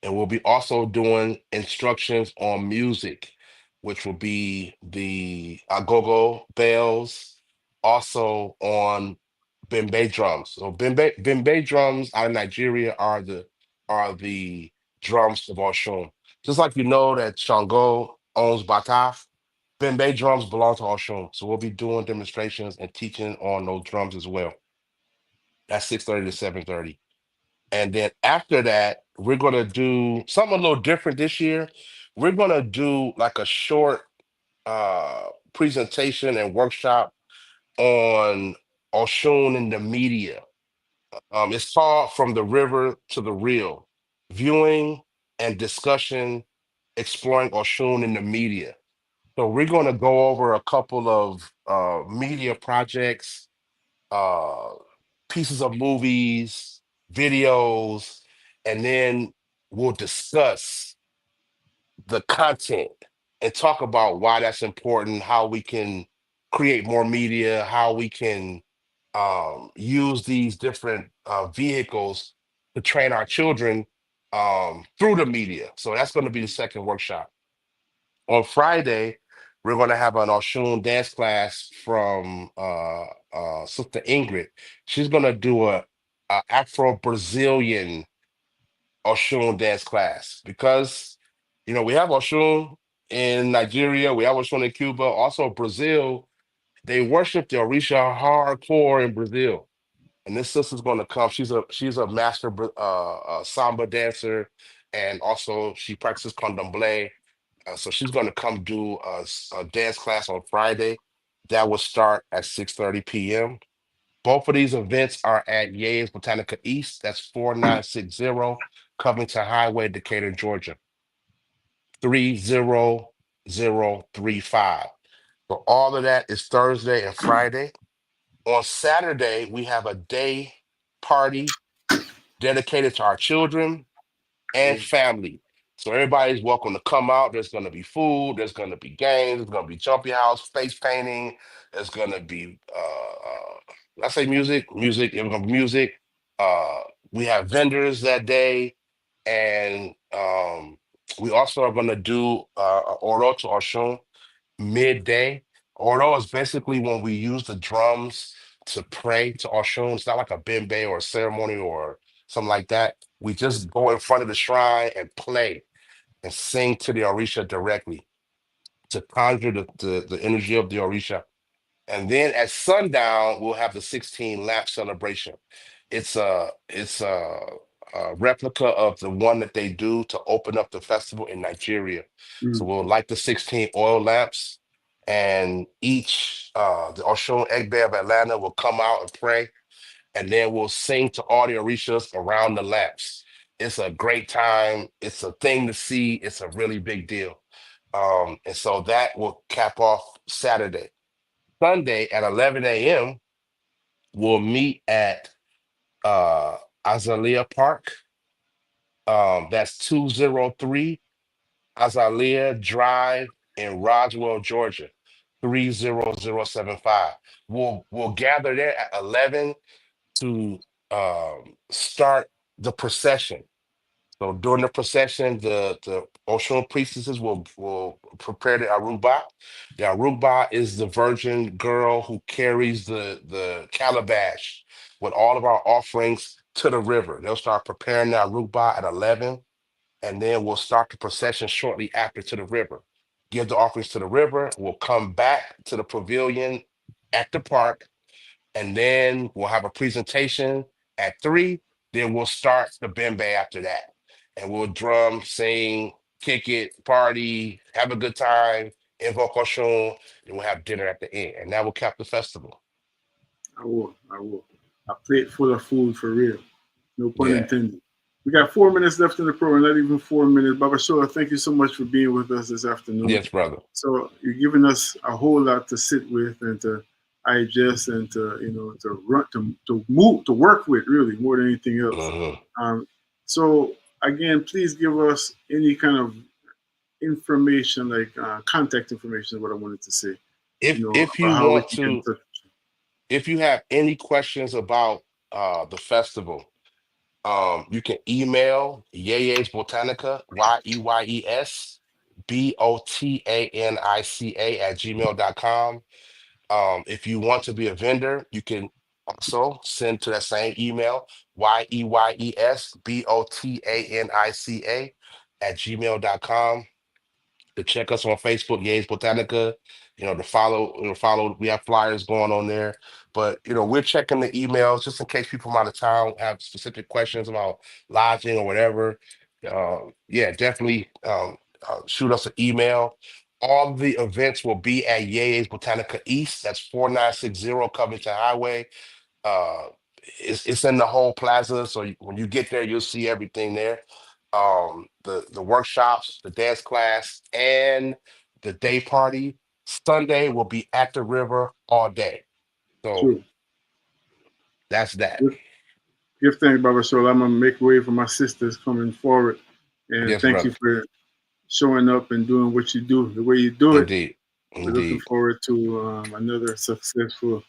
and we'll be also doing instructions on music, which will be the agogo bells, also on bembe drums. So bembe drums out of Nigeria are the drums of Oshun. Just like that Shango owns Bata, bembe drums belong to Oshun. So we'll be doing demonstrations and teaching on those drums as well. That's 6:30 to 7:30. And then after that, we're going to do something a little different this year. We're going to do like a short presentation and workshop on Oshun in the media. It's called From the River to the Real, Viewing and Discussion Exploring Oshun in the Media. So we're going to go over a couple of media projects, uh, pieces of movies, videos, and then we'll discuss the content and talk about why that's important, how we can create more media, how we can use these different vehicles to train our children through the media. So that's going to be the second workshop. On Friday, we're going to have an Oshun dance class from Sister Ingrid. She's going to do a Afro-Brazilian Oshun dance class because, we have Oshun in Nigeria, we have Oshun in Cuba, also Brazil. They worship the Orisha hardcore in Brazil. And this sister's going to come. She's a master samba dancer, and also she practices candomblé. So she's going to come do a dance class on Friday. That will start at 6:30 p.m. Both of these events are at Yeye's Botanica East. That's 4960 Covington Highway, Decatur, Georgia, 30035. So all of that is Thursday and Friday. On Saturday, we have a day party dedicated to our children and family. So everybody's welcome to come out. There's going to be food. There's going to be games. There's going to be jumpy house, face painting. There's going to be, I say music. There's going to be music. Uh, we have vendors that day, and we also are going to do Oro to Oshun midday. Oro is basically when we use the drums to pray to Oshun. It's not like a bembe or a ceremony or something like that. We just go in front of the shrine and play and sing to the Orisha directly to conjure the energy of the Orisha. And then at sundown, we'll have the 16 lamp celebration. It's a replica of the one that they do to open up the festival in Nigeria. So we'll light the 16 oil lamps, and each the Oshun Egbe of Atlanta will come out and pray, and then we'll sing to all the Orishas around the lamps. It's a great time. It's a thing to see. It's a really big deal. And so that will cap off Saturday. Sunday at 11 a.m., we'll meet at Azalea Park. That's 203 Azalea Drive in Roswell, Georgia, 30075. We'll gather there at 11 to start the procession. So during the procession, the Oshun priestesses will prepare the Aruba. The Aruba is the virgin girl who carries the calabash with all of our offerings to the river. They'll start preparing the Aruba at 11, and then we'll start the procession shortly after to the river. Give the offerings to the river. We'll come back to the pavilion at the park, and then we'll have a presentation at 3. Then we'll start the bembe after that, and we'll drum, sing, kick it, party, have a good time, invoke Oshun, and we'll have dinner at the end, and that will cap the festival. I will. A plate full of food for real. No pun Yeah. intended. We got 4 minutes left in the program, not even 4 minutes. Baba Shola, thank you so much for being with us this afternoon. Yes, brother. So you're giving us a whole lot to sit with and to digest and to run to move to work with, really, more than anything else. So again, please give us any kind of information, like contact information is what I wanted to say. If you about how we want can get in to, touch. if you have any questions about the festival, you can email Yeye's Botanica, YEYES BOTANICA @gmail.com. If you want to be a vendor, you can also send to that same email, YEYES BOTANICA @gmail.com. To check us on Facebook, Yeye's Botanica, to follow, we have flyers going on there. But we're checking the emails just in case people from out of town have specific questions about lodging or whatever. Yeah, definitely shoot us an email. All the events will be at Yeye's Botanica East. That's 4960 Covington Highway. Uh, it's in the whole plaza, so when you get there, you'll see everything there. The workshops, the dance class, and the day party. Sunday will be at the river all day. So True. that's that. Give thanks, Baba Shola. I'm gonna make way for my sisters coming forward, and Yes, thank you brother. for showing up and doing what you do, the way you do it. Indeed. We're looking Indeed. forward to another successful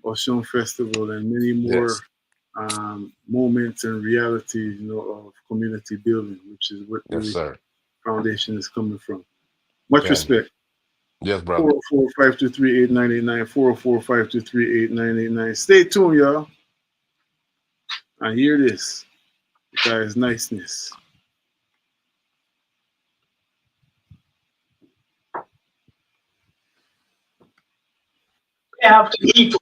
Osun Festival and many more Yes. moments and realities, of community building, which is what Yes, really sir. foundation is coming from. Much Okay. respect. Yes, brother. 404-523-8989, 404-523-8989. Stay tuned, y'all. I hear this. The guy's niceness. We have to eat.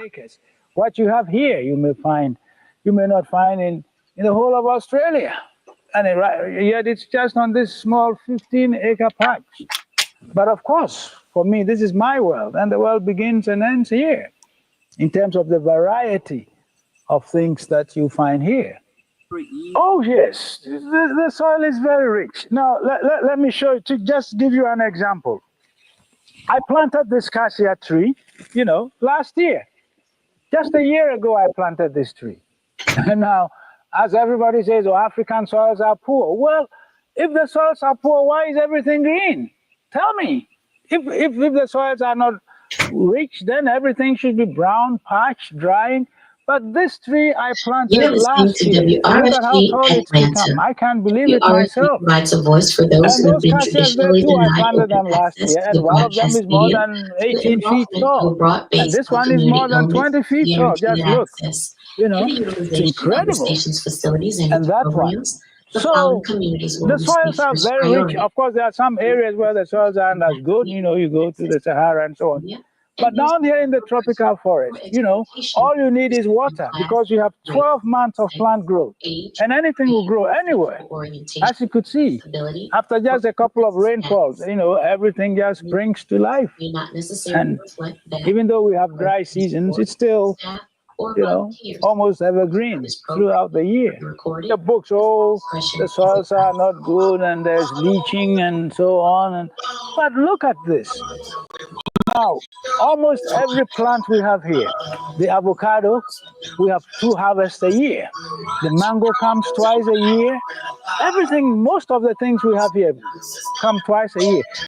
acres. What you have here, you may not find in the whole of Australia. And yet it's just on this small 15-acre patch. But of course, for me, this is my world, and the world begins and ends here in terms of the variety of things that you find here. Oh, yes, the soil is very rich. Now, let me show you, to just give you an example. I planted this cassia tree, last year. Just a year ago, I planted this tree. And now, as everybody says, African soils are poor. Well, if the soils are poor, why is everything green? Tell me. If the soils are not rich, then everything should be brown, parched, drying. But this tree I planted You're listening last to year. Look at how WRFG tall it's Atlanta. become. I can't believe it WRFG myself. provides a voice for those And who have those been cassias there traditionally too, I denied planted open them last access year, to and the one of them broadcast is more media than through the 18 feet involvement of a tall. broad And base this of one is more community than elements 20 feet tall. guaranteed Just look, access and the it's utilization of the incredible. station's facilities and And its that one. programs. The following So communities will the receive soils are first very rich. priority. Of course, there are some areas where the soils aren't as good. You go to the Sahara and so on. But down here in the tropical forest, all you need is water because you have 12 months of plant growth. And anything will grow anywhere. As you could see, after just a couple of rainfalls, everything just springs to life. And even though we have dry seasons, it's still, almost evergreen throughout the year. The books, the soils are not good and there's leaching and so on. But look at this. Now, almost every plant we have here, the avocado, we have 2 harvests a year. The mango comes twice a year. Everything, most of the things we have here come twice a year.